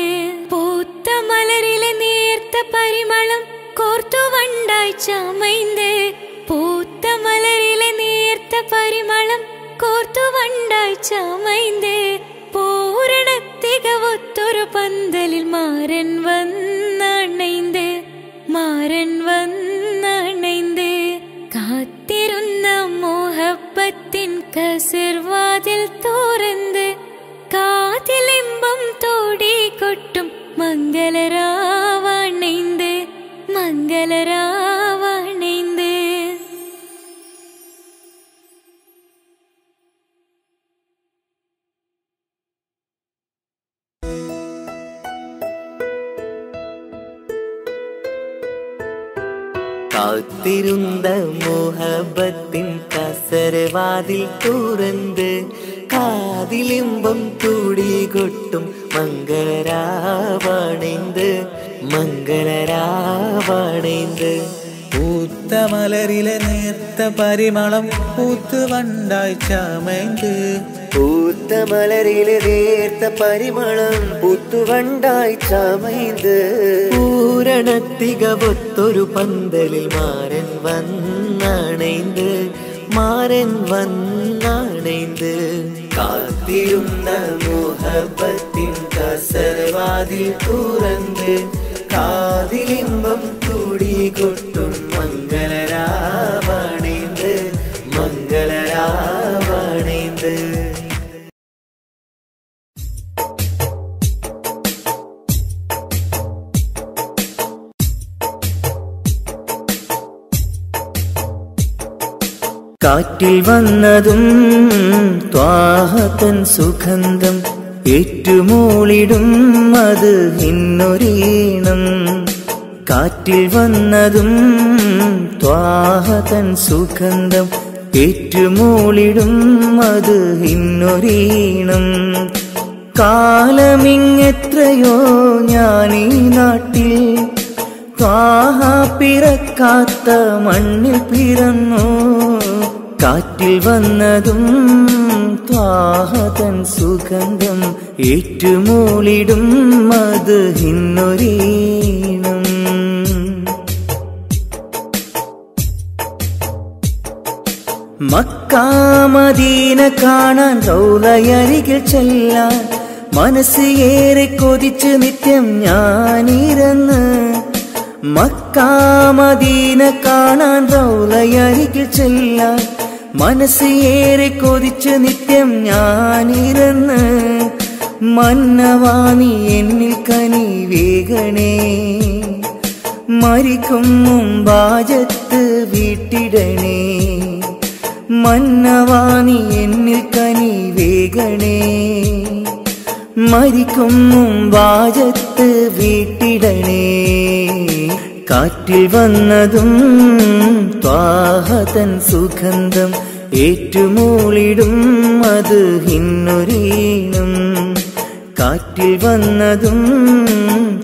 Speaker 2: പൂത്ത മലരിലെ നേർത്ത പരിമളം കോർത്തു വണ്ടായി ചമൈந்து. പൂത്ത മലരിലെ നേർത്ത പരിമളം കോർത്തു വണ്ടായി ചമൈந்து. പൂരണ തികവൊത്തൊരു പന്തലിൽ മാരൻ വന്നണൈந்து മാരൻ വന്നണൈந்து. കാത്തിരുന്ന മോഹബത്തിൻ കസിർവാതിൽ തുറന്ന് കാതിലിമ്പം തോടിക്കൊട്ടും മംഗളരാവണൈந்து മംഗളരാവണൈந்து.
Speaker 1: കാത്തിരുந்த മോഹബത്തിൻ കസരവാതിൽ തുറന്ന് കാതിലിമ്പം തുടികൊട്ടും മംഗളരാവണൈந்து മംഗളരാവണൈந்து.
Speaker 3: പൂത്ത മലരിലെ നേർത്ത പരിമളം പൂത്ത് വണ്ടായി ചമൈந்து.
Speaker 1: പൂത്ത മലരിലെ നേർത്ത പരിമളം പൂത്തുവണ്ടായി ചമൈந்து. പൂരണത്തികവൊത്തൊരു പന്തലിൽ മാരൻ വന്നണൈந்து മാരൻ വന്നണൈந்து. കാത്തിരുന്ന മോഹബത്തിൻ കസരവാതിൽ തുറന്ന് കാതിലിമ്പം തുടികൊട്ടും മംഗളരാവണൈந்து മംഗളരാവണൈந்து.
Speaker 7: കാറ്റിൽ വന്നതും ത്വാഹതൻ സുഗന്ധം ഏറ്റുമൂളിടും അത് ഇന്നൊരീണം. കാറ്റിൽ വന്നതും ത്വാഹതൻ സുഗന്ധം ഏറ്റുമൂളിടും അത് ഇന്നൊരീണം. കാലമിങ്ങെത്രയോ ഞാനീ നാട്ടിൽ ത്വാഹ പിറക്കാത്ത മണ്ണിൽ പിറന്നു. കാറ്റിൽ വന്നതും ത്വാഹതൻ സുഗന്ധം ഏറ്റുമൂളിടും അത് ഇന്നൊരീണം. മക്ക മദീന കാണാൻ റൗളയരികിൽ ചെല്ലാൻ മനസ്സ് ഏറെ കൊതിച്ച് നിത്യം ഞാനിരുന്ന്. മക്ക മദീന കാണാൻ റൗളയരികിൽ ചെല്ലാൻ മനസ്സ് ഏറെ കൊതിച്ച് നിത്യം ഞാനിരുന്ന്. മന്നവാണി എന്നിൽ കനി വേഗണേ, മരിക്കും മുമ്പാജത്ത് വീട്ടിടണേ. മന്നവാണി എന്നിൽ കനി വേഗണേ, മരിക്കും മുമ്പാജത്ത് വീട്ടിടണേ. കാറ്റിൽ വന്നതും ത്വാഹതൻ സുഗന്ധം ഏറ്റുമൂളിടും അത് ഇന്നൊരീണം. കാറ്റിൽ വന്നതും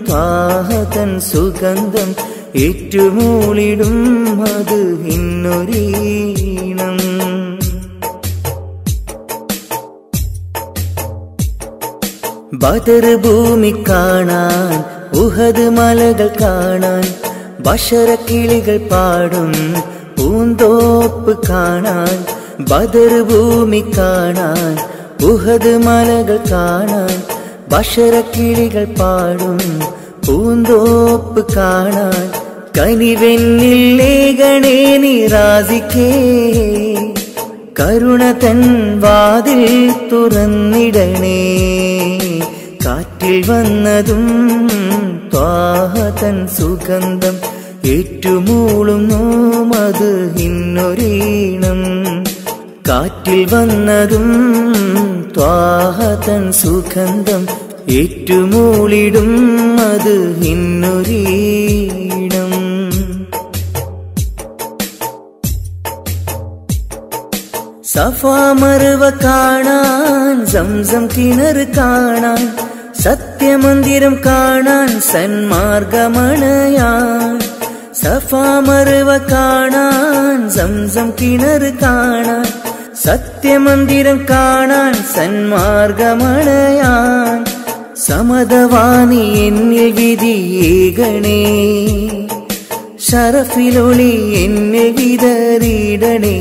Speaker 7: ത്വാഹതൻ സുഗന്ധം ഏറ്റുമൂളിടും അത് ഇന്നൊരീണം. ബദർ ഭൂമി കാണാൻ ഉഹദ് മലകൾ കാണാൻ ബഷറക്കിളികൾ പാടും പൂന്തോപ്പ് കാണാൻ. ബദർ ഭൂമി കാണാൻ ഉഹദ് മലകൾ കാണാൻ ബഷറക്കിളികൾ പാടും പൂന്തോപ്പ് കാണാൻ. കനിവെന്നിൽ ലേഖണേ നിറാസിക്കേ, കരുണ തൻ വാതിൽ തുറന്നിടണേ. കാറ്റിൽ വന്നതും ത്വാഹതൻ സുഗന്ധം ഏറ്റുമൂളുന്നു അത് ഇന്നൊരീണം. കാറ്റിൽ വന്നതും ത്വാഹതൻ സുഗന്ധം ഏറ്റുമൂളിടും അത് ഇന്നൊരീണം. സഫാ മർവ കാണാൻ സംസം കിണർ കാണാൻ സത്യമന്ദിരം കാണാൻ സന്മാർഗമണയാൻ. സഫാ മർവ കാണാൻ സംസം കിണർ കാണാൻ സത്യമന്ദിരം കാണാൻ സന്മാർഗമണയാൻ. സമതവാണി എന്നിൽ വിധിയേകണേ, ശറഫിലൊളി എന്നിൽ വിതറിയിടണേ.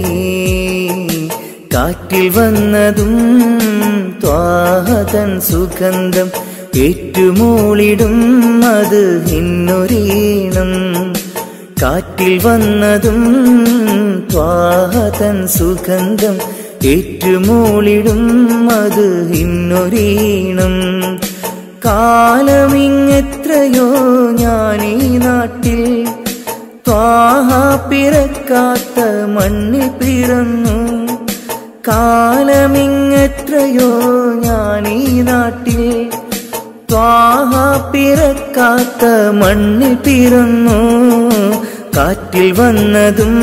Speaker 7: കാറ്റിൽ വന്നതും ത്വാഹതൻ സുഗന്ധം ഏറ്റുമൂളിടും അത് ഇന്നൊരീണം. കാറ്റിൽ വന്നതും ത്വാഹതൻ സുഗന്ധം ഏറ്റുമൂളിടും അത് ഇന്നൊരീണം. കാലമിങ്ങെത്രയോ ഞാനീ നാട്ടിൽ ത്വാഹ പിറക്കാത്ത മണ്ണിൽ പിറന്നു. കാലമിങ്ങെത്രയോ ഞാനീ നാട്ടിൽ ത്വാഹ പിറക്കാത്ത മണ്ണിൽ പിറന്നു. കാറ്റിൽ വന്നതും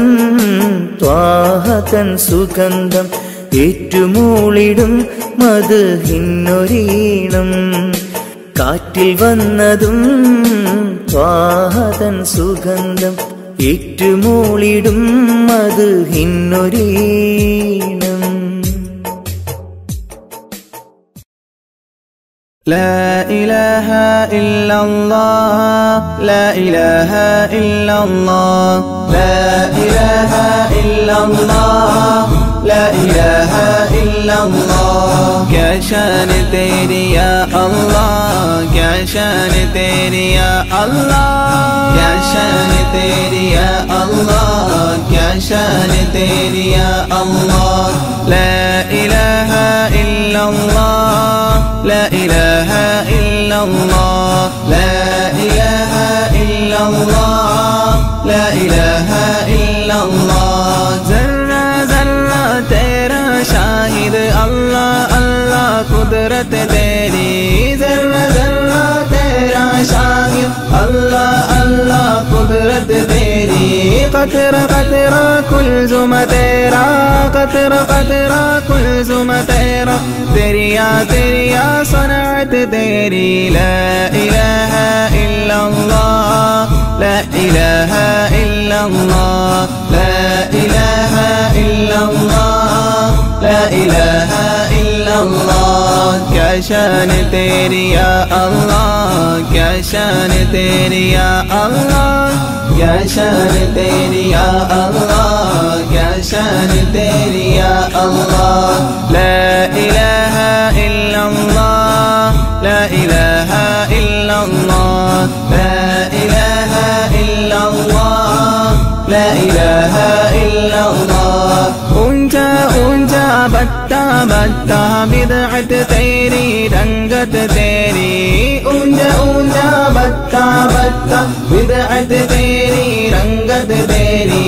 Speaker 7: ത്വാഹതൻ സുഗന്ധം ഏറ്റുമൂളിടും അത് ഇന്നൊരീണം. കാറ്റിൽ വന്നതും ത്വാഹതൻ സുഗന്ധം ഏറ്റുമൂളിടും അത് ഇന്നൊരീണം.
Speaker 3: لا إله إلا الله لا إله إلا الله لا إله إلا الله لا إله إلا الله. क्या शान तेरी या अल्लाह, क्या शान तेरी या अल्लाह, क्या शान तेरी या अल्लाह, क्या शान तेरी या अल्लाह. لا إله إلا الله لا إله إلا الله لا إله إلا الله لا إله إلا الله. ذرة ذرة शाहिद अल्लाह अल्लाह कुदरत तेरी जर्रा जर्रा तेरा शाहिद अल्लाह अल्लाह कुदरत तेरी कतरा कतरा कुल्जुम तेरा कतरा कतरा कुल्जुम तेरा तेरिया तेरिया सनअत तेरी ला इलाहा इल्लल्लाह ला इलाहा इल्लल्लाह ला इलाहा इल्लल्लाह ला इलाहा इल्लल्लाह क्या शान तेरी या अल्लाह क्या शान तेरी या अल्लाह क्या शान तेरी या अल्लाह क्या शान तेरी या अल्लाह ला इलाहा इल्लल्लाह ला इलाहा इल्लल्लाह ला इलाहा इल्लल्लाह ला इलाहा इल्लल्लाह ऊंचा ऊंचा बट्टा बट्टा बिदअत तेरी रंगत तेरी ऊंचा ऊंचा बट्टा बट्टा बिदअत तेरी रंगत तेरी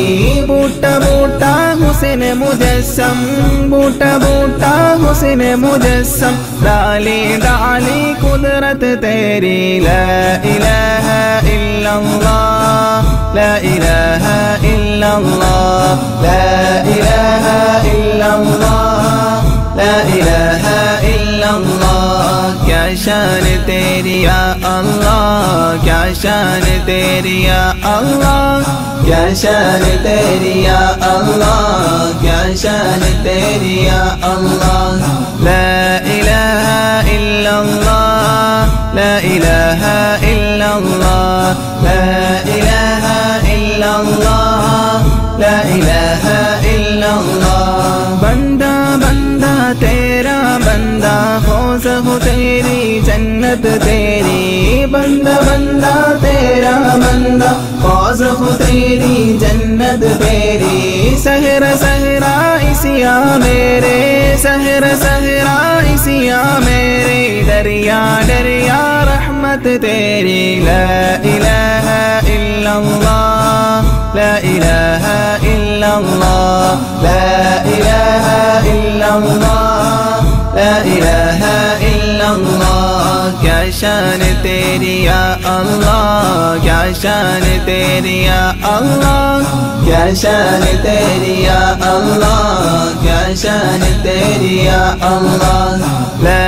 Speaker 3: बूटा बूटा हुस्न मुजस्सम बूटा बूटा हुस्न मुजस्सम डाली डाली कुदरत तेरी ला इलाहा इल्लल्लाह ला इलाहा इल्लल्लाह ला इलाहा इल्लल्लाह ला इलाहा इल्लल्लाह क्या शान तेरी या अल्लाह क्या शान तेरी या अल्लाह क्या शान तेरी या अल्लाह क्या शान तेरी या अल्लाह ला इलाहा इल्लल्लाह ला इलाहा इल्लल्लाह ला इलाहा इल्लल्लाह ला इलाहा इल्लल्लाह बंदा बंदा तेरा बंदा फौज हो तेरी जन्नत तेरी बंदा बंदा तेरा बंदा फौज हो तेरी जन्नत तेरी सहरा सहरा इसिया मेरे सहरा सहरा इसिया मेरे दरिया दरिया रहमत तेरी ला इलाहा इल्लल्लाह ला इलाहा इल्लल्लाह ला इलाहा इल्लल्लाह ला इलाहा इल्लल्लाह क्या शान तेरी या अल्लाह क्या शान तेरी या अल्लाह क्या शान तेरी या अल्लाह क्या शान तेरी या अल्लाह ला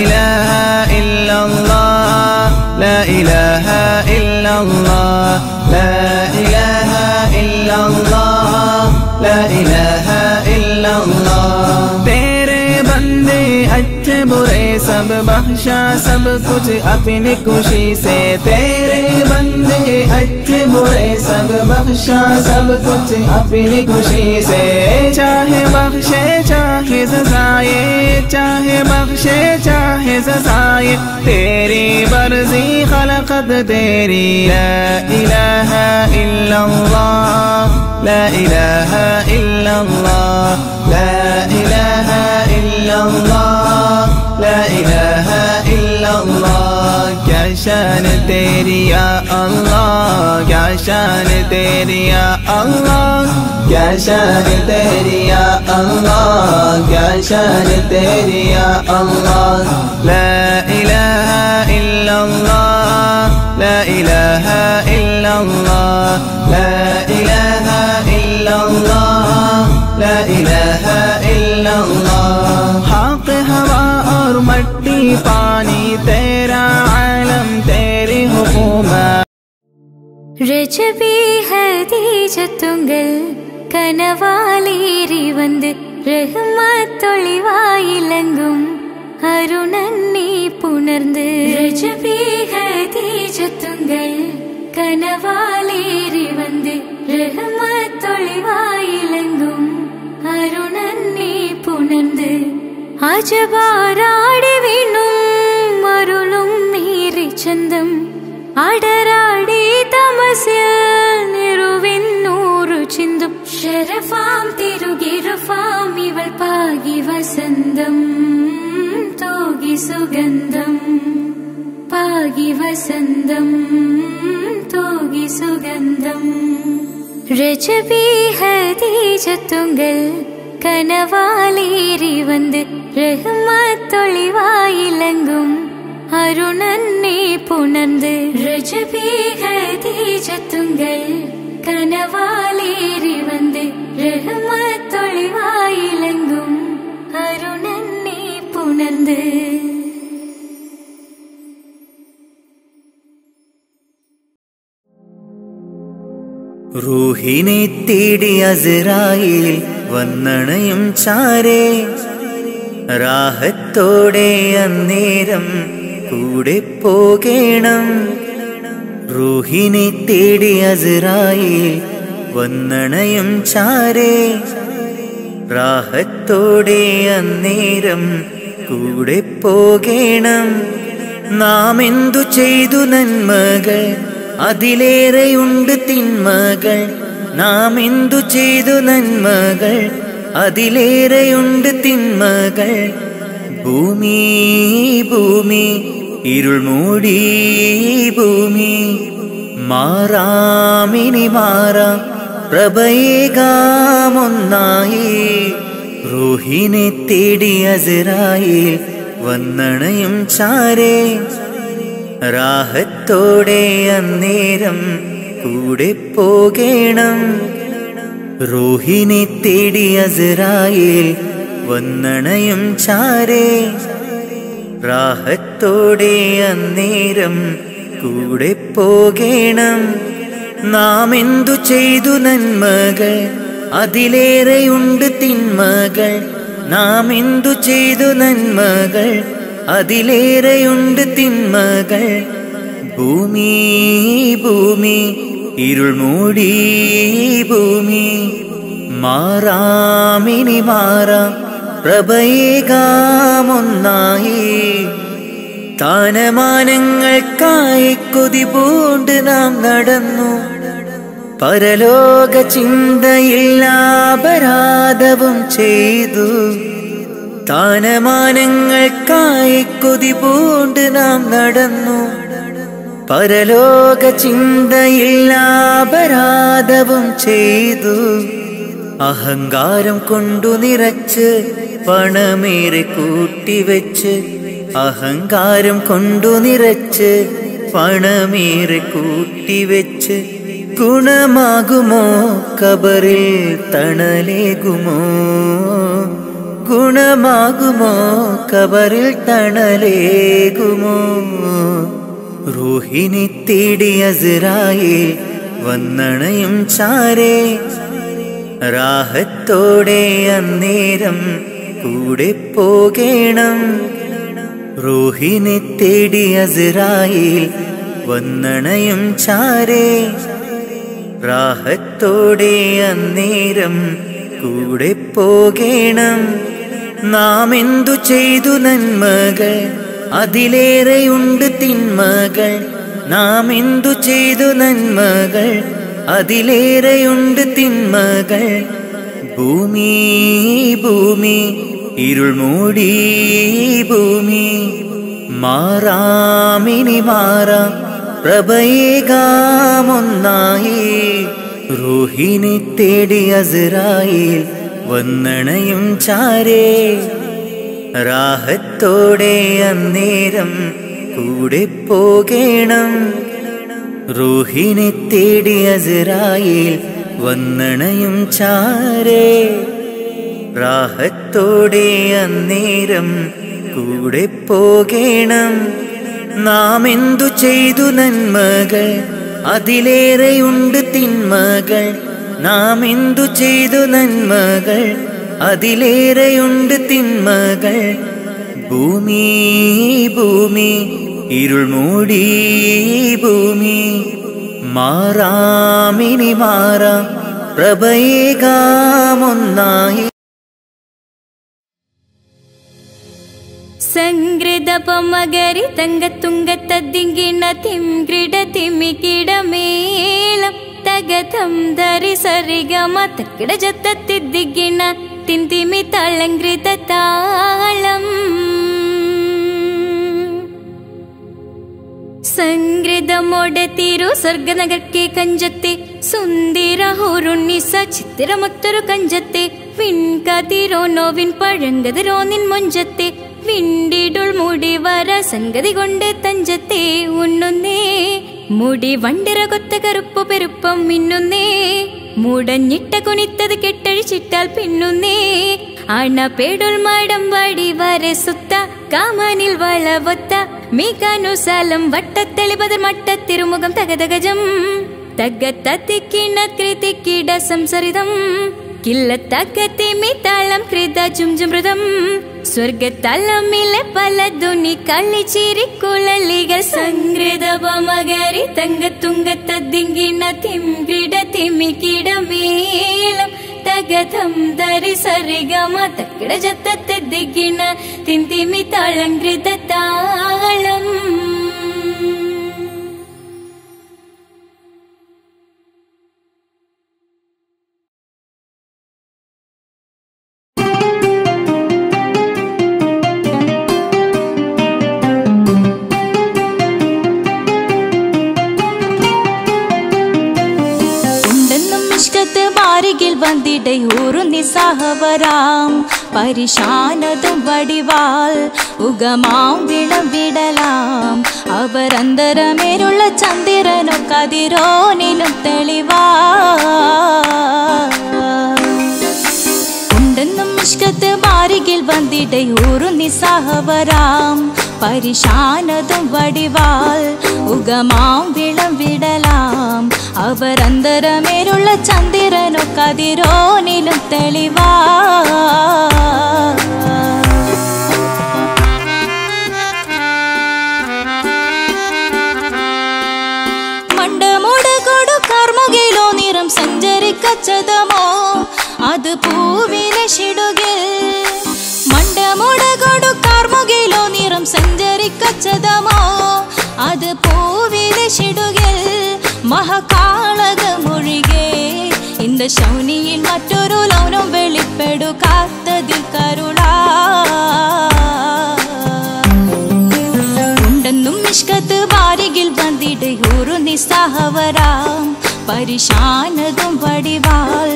Speaker 3: इलाहा इल्लल्लाह ला इलाहा इल्लल्लाह ला इलाहा इल्लल्लाह ला इलाहा इल्लल्लाह तेरे बंदे अच्छे बुरे सब बख्शा सब कुछ अपनी खुशी से तेरे बंदे अच्छे बुरे सब बख्शा सब कुछ अपनी खुशी से चाहे बख्शे चाहे सजाए चाहे बख्शे चाहे सजाए तेरी मर्जी खलकत तेरी ला इलाहा इल्लल्लाह ला इलाहा इल्लल्लाह ला इलाहा इल्लल्लाह ला इलाहा इल्लल्लाह क्या शान तेरी या अल्लाह क्या शान तेरी या अल्लाह क्या शान तेरी या अल्लाह क्या शान तेरी या अल्लाह ला इलाहा इल्लल्लाह ला इलाहा इल्लल्लाह ला इलाहा इल्लल्लाह ला इलाहा इल्लल्लाह हक हवा और मट्टी पानी तेरा आलम तेरी हुकूमत
Speaker 2: रजबी हदीजतुंगल കനവാലേറി വന്ന് റഹ്മത്തൊളിവായിലങ്കും അരുണന്നെ പുണർന്ന് രജബി ഹദീജത്തുങ്കൾ കനവാലേറി വന്ന് റഹ്മത്തൊളിവായിലങ്കും അരുണന്നെ പുണർന്ന് അജബാരാടി വീണും അരുളും മീറി ചന്തം അടരാടി തമസിൽ നിറുവിന്നൂറു ചിന്തും ശരഫാം തിരുകിരുഫാം ഇവൾ പാകി വസന്തം തോകി സുഗന്ധം പാകി വസന്തം തോകി സുഗന്ധം രജബി ഹദീജത്തുങ്കൾ കനവാലേറി വന്ന് റഹ്മത്തൊളിവായിലങ്കും അരുണനെ പുണർന്ന് രജബി ഖദീജത്തുങ്കൾ കനവാലേറി വന്ന് റഹ്മത്തൊളിവായിലങ്കും അരുണനെ പുണർന്ന്
Speaker 7: റൂഹിനെ തേടി അസ്രായേൽ വന്നണയും ചാരേ റാഹത്തോടെ അന്നേരം കൂടെ പോകേണം. റൂഹിനെ തേടി അസ്രായേൽ വന്നണയും ചാരേ റാഹത്തോടെ അന്നേരം കൂടെ പോകേണം. നാം എന്തു ചെയ്തു നന്മകൾ അതിലേറെയുണ്ട് തിന്മകൾ. നാം എന്തു ചെയ്തു നന്മകൾ അതിലേറെയുണ്ട് തിന്മകൾ. ഭൂമി ഭൂമി ഇരുൾ മൂടി ഭൂമി മാറാമിനി മാറാം പ്രഭയേകാമൊന്നായി. റൂഹിനെ തേടി അസ്രായേൽ വന്നണയും ചാരേ റാഹത്തോടെ അന്നേരം കൂടെ പോകേണം. റൂഹിനെ തേടി അസ്രായേൽ വന്നണയും ചാരേ റാഹത്തോടെ അന്നേരം കൂടെ പോകേണം. നാം എന്തു ചെയ്തു നന്മകൾ അതിലേറെയുണ്ട് തിന്മകൾ. നാം എന്തു ചെയ്തു നന്മകൾ അതിലേറെയുണ്ട് തിന്മകൾ. ഭൂമി ഭൂമി ഇരുൾ മൂടി ഭൂമി മാറാമിനി മാറാം പ്രഭയേകാമൊന്നായി. സ്ഥാനമാനങ്ങൾക്കായി കൊതി പൂണ്ട് നാം നടന്നു. പരലോക ചിന്തയില്ല അപരാധവും ചെയ്തു. സ്ഥാനമാനങ്ങൾക്കായി കൊതി പൂണ്ട് നാം നടന്നു. പരലോക ചിന്തയില്ല അപരാധവും ചെയ്തു. അഹങ്കാരം കൊണ്ടു നിറച്ച് പണമേറെ കൂട്ടിവെച്ച് അഹങ്കാരം കൊണ്ടു നിറച്ച് പണമേറെ കൂട്ടിവെച്ച് ഗുണമാകുമോ ഖബറിൽ തണലേകുമോ? ഗുണമാകുമോ ഖബറിൽ തണലേകുമോ? റൂഹിനെ തേടി അസ്രായേൽ വന്നണയും ചാരേ റാഹത്തോടെ അന്നേരം കൂടെ പോകേണം. റൂഹിനെ തേടി അസ്രായേൽ വന്നണയും ചാരേ റാഹത്തോടെ അന്നേരം കൂടെ പോകേണം. നാം എന്തു ചെയ്തു നന്മകൾ അതിലേറെയുണ്ട് തിന്മകൾ. നാം എന്തു ചെയ്തു നന്മകൾ അതിലേറെയുണ്ട് തിന്മകൾ. ഭൂമി ഭൂമി ഇരുൾ മൂടി ഭൂമി മാറാമിനി മാറാം പ്രഭയേകാമൊന്നായി. റൂഹിനെ തേടി അസ്രായേൽ വന്നണയും ചാരേ റാഹത്തോടെ അന്നേരം കൂടെ പോകേണം. റൂഹിനെ തേടി അസ്രായേൽ വന്നണയും ചാരേ റാഹത്തോടെ അന്നേരം കൂടെ പോകേണം. നാം എന്തു ചെയ്തു നന്മകൾ അതിലേറെയുണ്ട് തിന്മകൾ. നാം എന്തു ചെയ്തു നന്മകൾ അതിലേറെയുണ്ട് തിന്മകൾ. ഭൂമി ഭൂമി ഇരുൾ മൂടി ഭൂമി മാറാമിനി മാറാം പ്രഭയേകാമൊന്നായി.
Speaker 2: സംഗൃതപമകരി തങ്കത്തുങ്കത്തദ്ദിങ്കിണ തിംഗ്രിട തിമികിടമേളം തകതം ധരി സരിഗമ തക്കിട ജത്തത്തിദ്ദിങ്കിണ തിന്തിമി തളങ്കൃത താളം. സംഗൃതമോടെ തിരു സ്വർഗനഗർക്കെ കഞ്ചത്തെ സുന്ദര ഹോരുണ്ണിസ ചിത്തിരമൊത്തൊരു കഞ്ചത്തെ വിൺകതിരോ നോവിൻ പഴങ്കതിരോ നിൻ മൊഞ്ചത്തെ വിണ്ടിടുൾ മുടി വര സംഗതി കൊണ്ട് തഞ്ചത്തെ ഉണ്ണുന്നേ മുടി വണ്ടിര കൊത്ത കറുപ്പു പെരുപ്പം മിന്നുന്നേ മുടഞ്ഞിട്ട കുനിത്തത് കെട്ടഴിച്ചിട്ടാൽ പിന്നുന്നേ അണപേടുൾ മാടം വടി വരെ സുത്ത കാമനിൽ വളവൊത്ത മീകാനുസാലം വട്ടത്തെളിപതിർ മട്ടത്തിരുമുഖം തകതകജം തകത്തത്തിക്കിണ കൃതിക്കിട സംസരിതം കില്ലത്തക്കത്തിമിത്താളം കൃത ജുംജുമൃതം സ്വർഗത്തലമിലെ പല ധുനി കളിച്ചിരിക്കുഴലികൾ സംഗൃതപമകരി തങ്കത്തുങ്കത്തദ്ദിങ്കിണ തിംകിട തിമിക്കിട മേളം തകതം ധരി സരിഗമ തക്കിട ജത്തത്തിദ്ദിങ്കിണ തിന്തിമിത്താളം കൃത താളം. വന്നിടை ഊറു നിസ്സഹവരാം പരിശാനതും വടിവാൾ ഉഗമാം വിളവിടലാം അവരന്തരമേലുള്ള ചന്ദ്രനോ കതിരോനിലും തെളിവാ ഉണ്ടെന്നും ഇഷ്കത്ത് ബാരികിൽ വന്നിടை ഊറു നിസ്സഹവരാം പരിശാനതും വടിവാൾ ഉഗമാം വിളവിടലാം അവരന്തരമേലുള്ള ചന്ദ്രനോ കതിരോനിലും തെളിവാ മണ്ടമുടകൊടു കർമുകിലോ നിറം സഞ്ചരിക്കച്ചതമോ അത് പൂവിലെ ഷിടുകിൽ മണ്ടമുടകൊടു കർമുകിലോ നിറം സഞ്ചരിക്കച്ചതമോ അത് പൂവിലെ ഷിടുകിൽ മഹകാളകമൊഴികെ இந்த ശൗനിയിൽ മറ്റൊരു ലൗനം വെളിപ്പെടുക്കാത്തതിൽ കരുളാ ഉണ്ടെന്നും നിഷ്കത്ത് ബാരികിൽ വന്നിടை ഊറു നിസ്സഹവരാം പരിശാനതും വടിവാൾ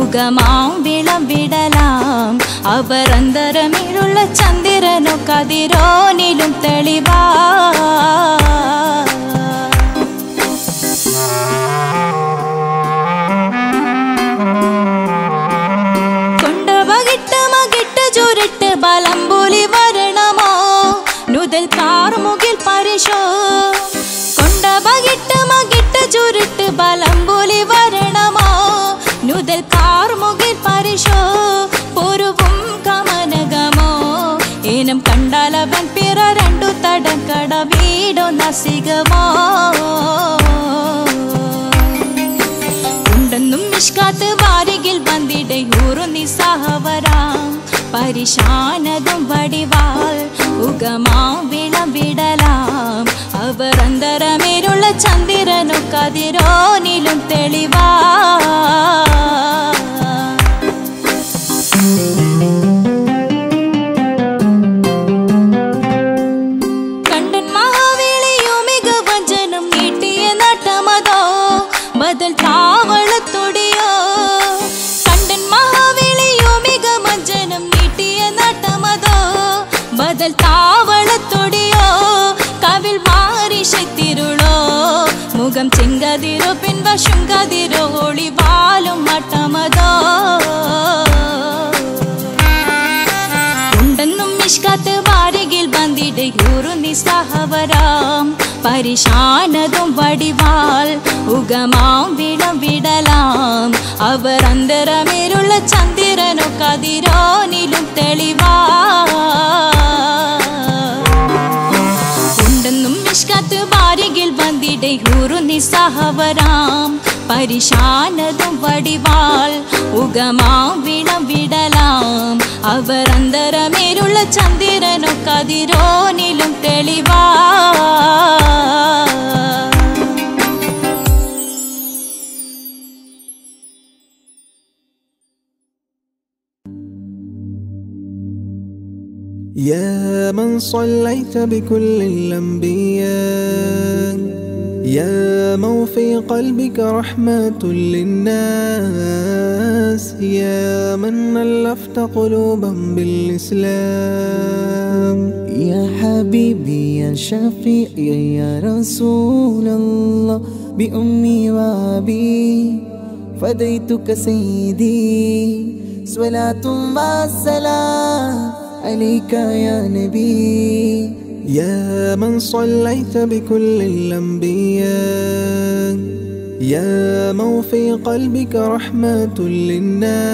Speaker 2: ഉഗമാം വിളവിടലാം അവരന്തരമിലുള്ള ചന്ദ്രനോ കതിരോനിലും തെളിവാ ചുരുട്ട് ബലംബുലി വരണമോ നുതൽ കാർമുകിൽ പരിശോ കൊണ്ട ബകിട്ട് മകിട്ട് ചുരുട്ട് ബലംബുലി വരണമോ നുതൽ കാർമുകിൽ പരിശോ പൊരുവും കമനകമോ ഏനം കണ്ടാലവൻ പിറ രണ്ടു തടക്കട വീടോ നസികമോ ഉണ്ടെന്നും നിഷ്കാത്ത് വാരികിൽ വന്നിടை ഊറു നിസ്സഹവരാം പരിശാനതും വടിവാൾ ഉഗമാം വിളവിടലാം അവരന്തരമേലുള്ള ചന്ദ്രനോ കതിരോനിലും തെളിവാ കണ്ടൻ മഹാവേളിയോ മികവഞ്ചനം നീട്ടിയ നട്ടമതോ ബദൽ താവളത്തൊടിയോ കണ്ടൻ മഹാവേളിയോ മികവഞ്ചനം നീട്ടിയ നട്ടമതോ ബദൽ താവളത്തൊടിയോ കവിൽ മാറി ശക്തിരുളോ മുഖം ചെങ്കതിരോ പിൻവശം കതിരോ ഒളിവാലും മട്ടമതോ ഉണ്ടെന്നും നിഷ്കാത്ത് വാരികിൽ വന്നിടை ഊറു നിസ്സഹവരാം പരിശാനതും വടിവാൾ ഉഗമാം വിളവിടലാം അവരന്തരമേലുള്ള ചന്ദ്രനോ കതിരോനിലും തെളിവാ ഉണ്ടെന്നും നിഷ്കാത്ത് വാരികിൽ വന്നിടை ഊറു നിസ്സഹവരാം പരിശാനതും വടിവാൾ ഉഗമാം വിളവിടലാം അവരന്തരമേലുള്ള ചന്ദ്രനോ കതിരോനിലും തെളിവാ
Speaker 3: يا من صليت بكل الأنبياء يا من في قلبك رحمة للناس يا من ألفت قلوبا بالإسلام
Speaker 1: يا حبيبي يا شفيعي يا رسول الله بأمي وأبي فديتك سيدي صلاة والسلام عليك يا نبي
Speaker 3: يا من صليت بكل الأنبياء يا من في قلبك رحمة للناس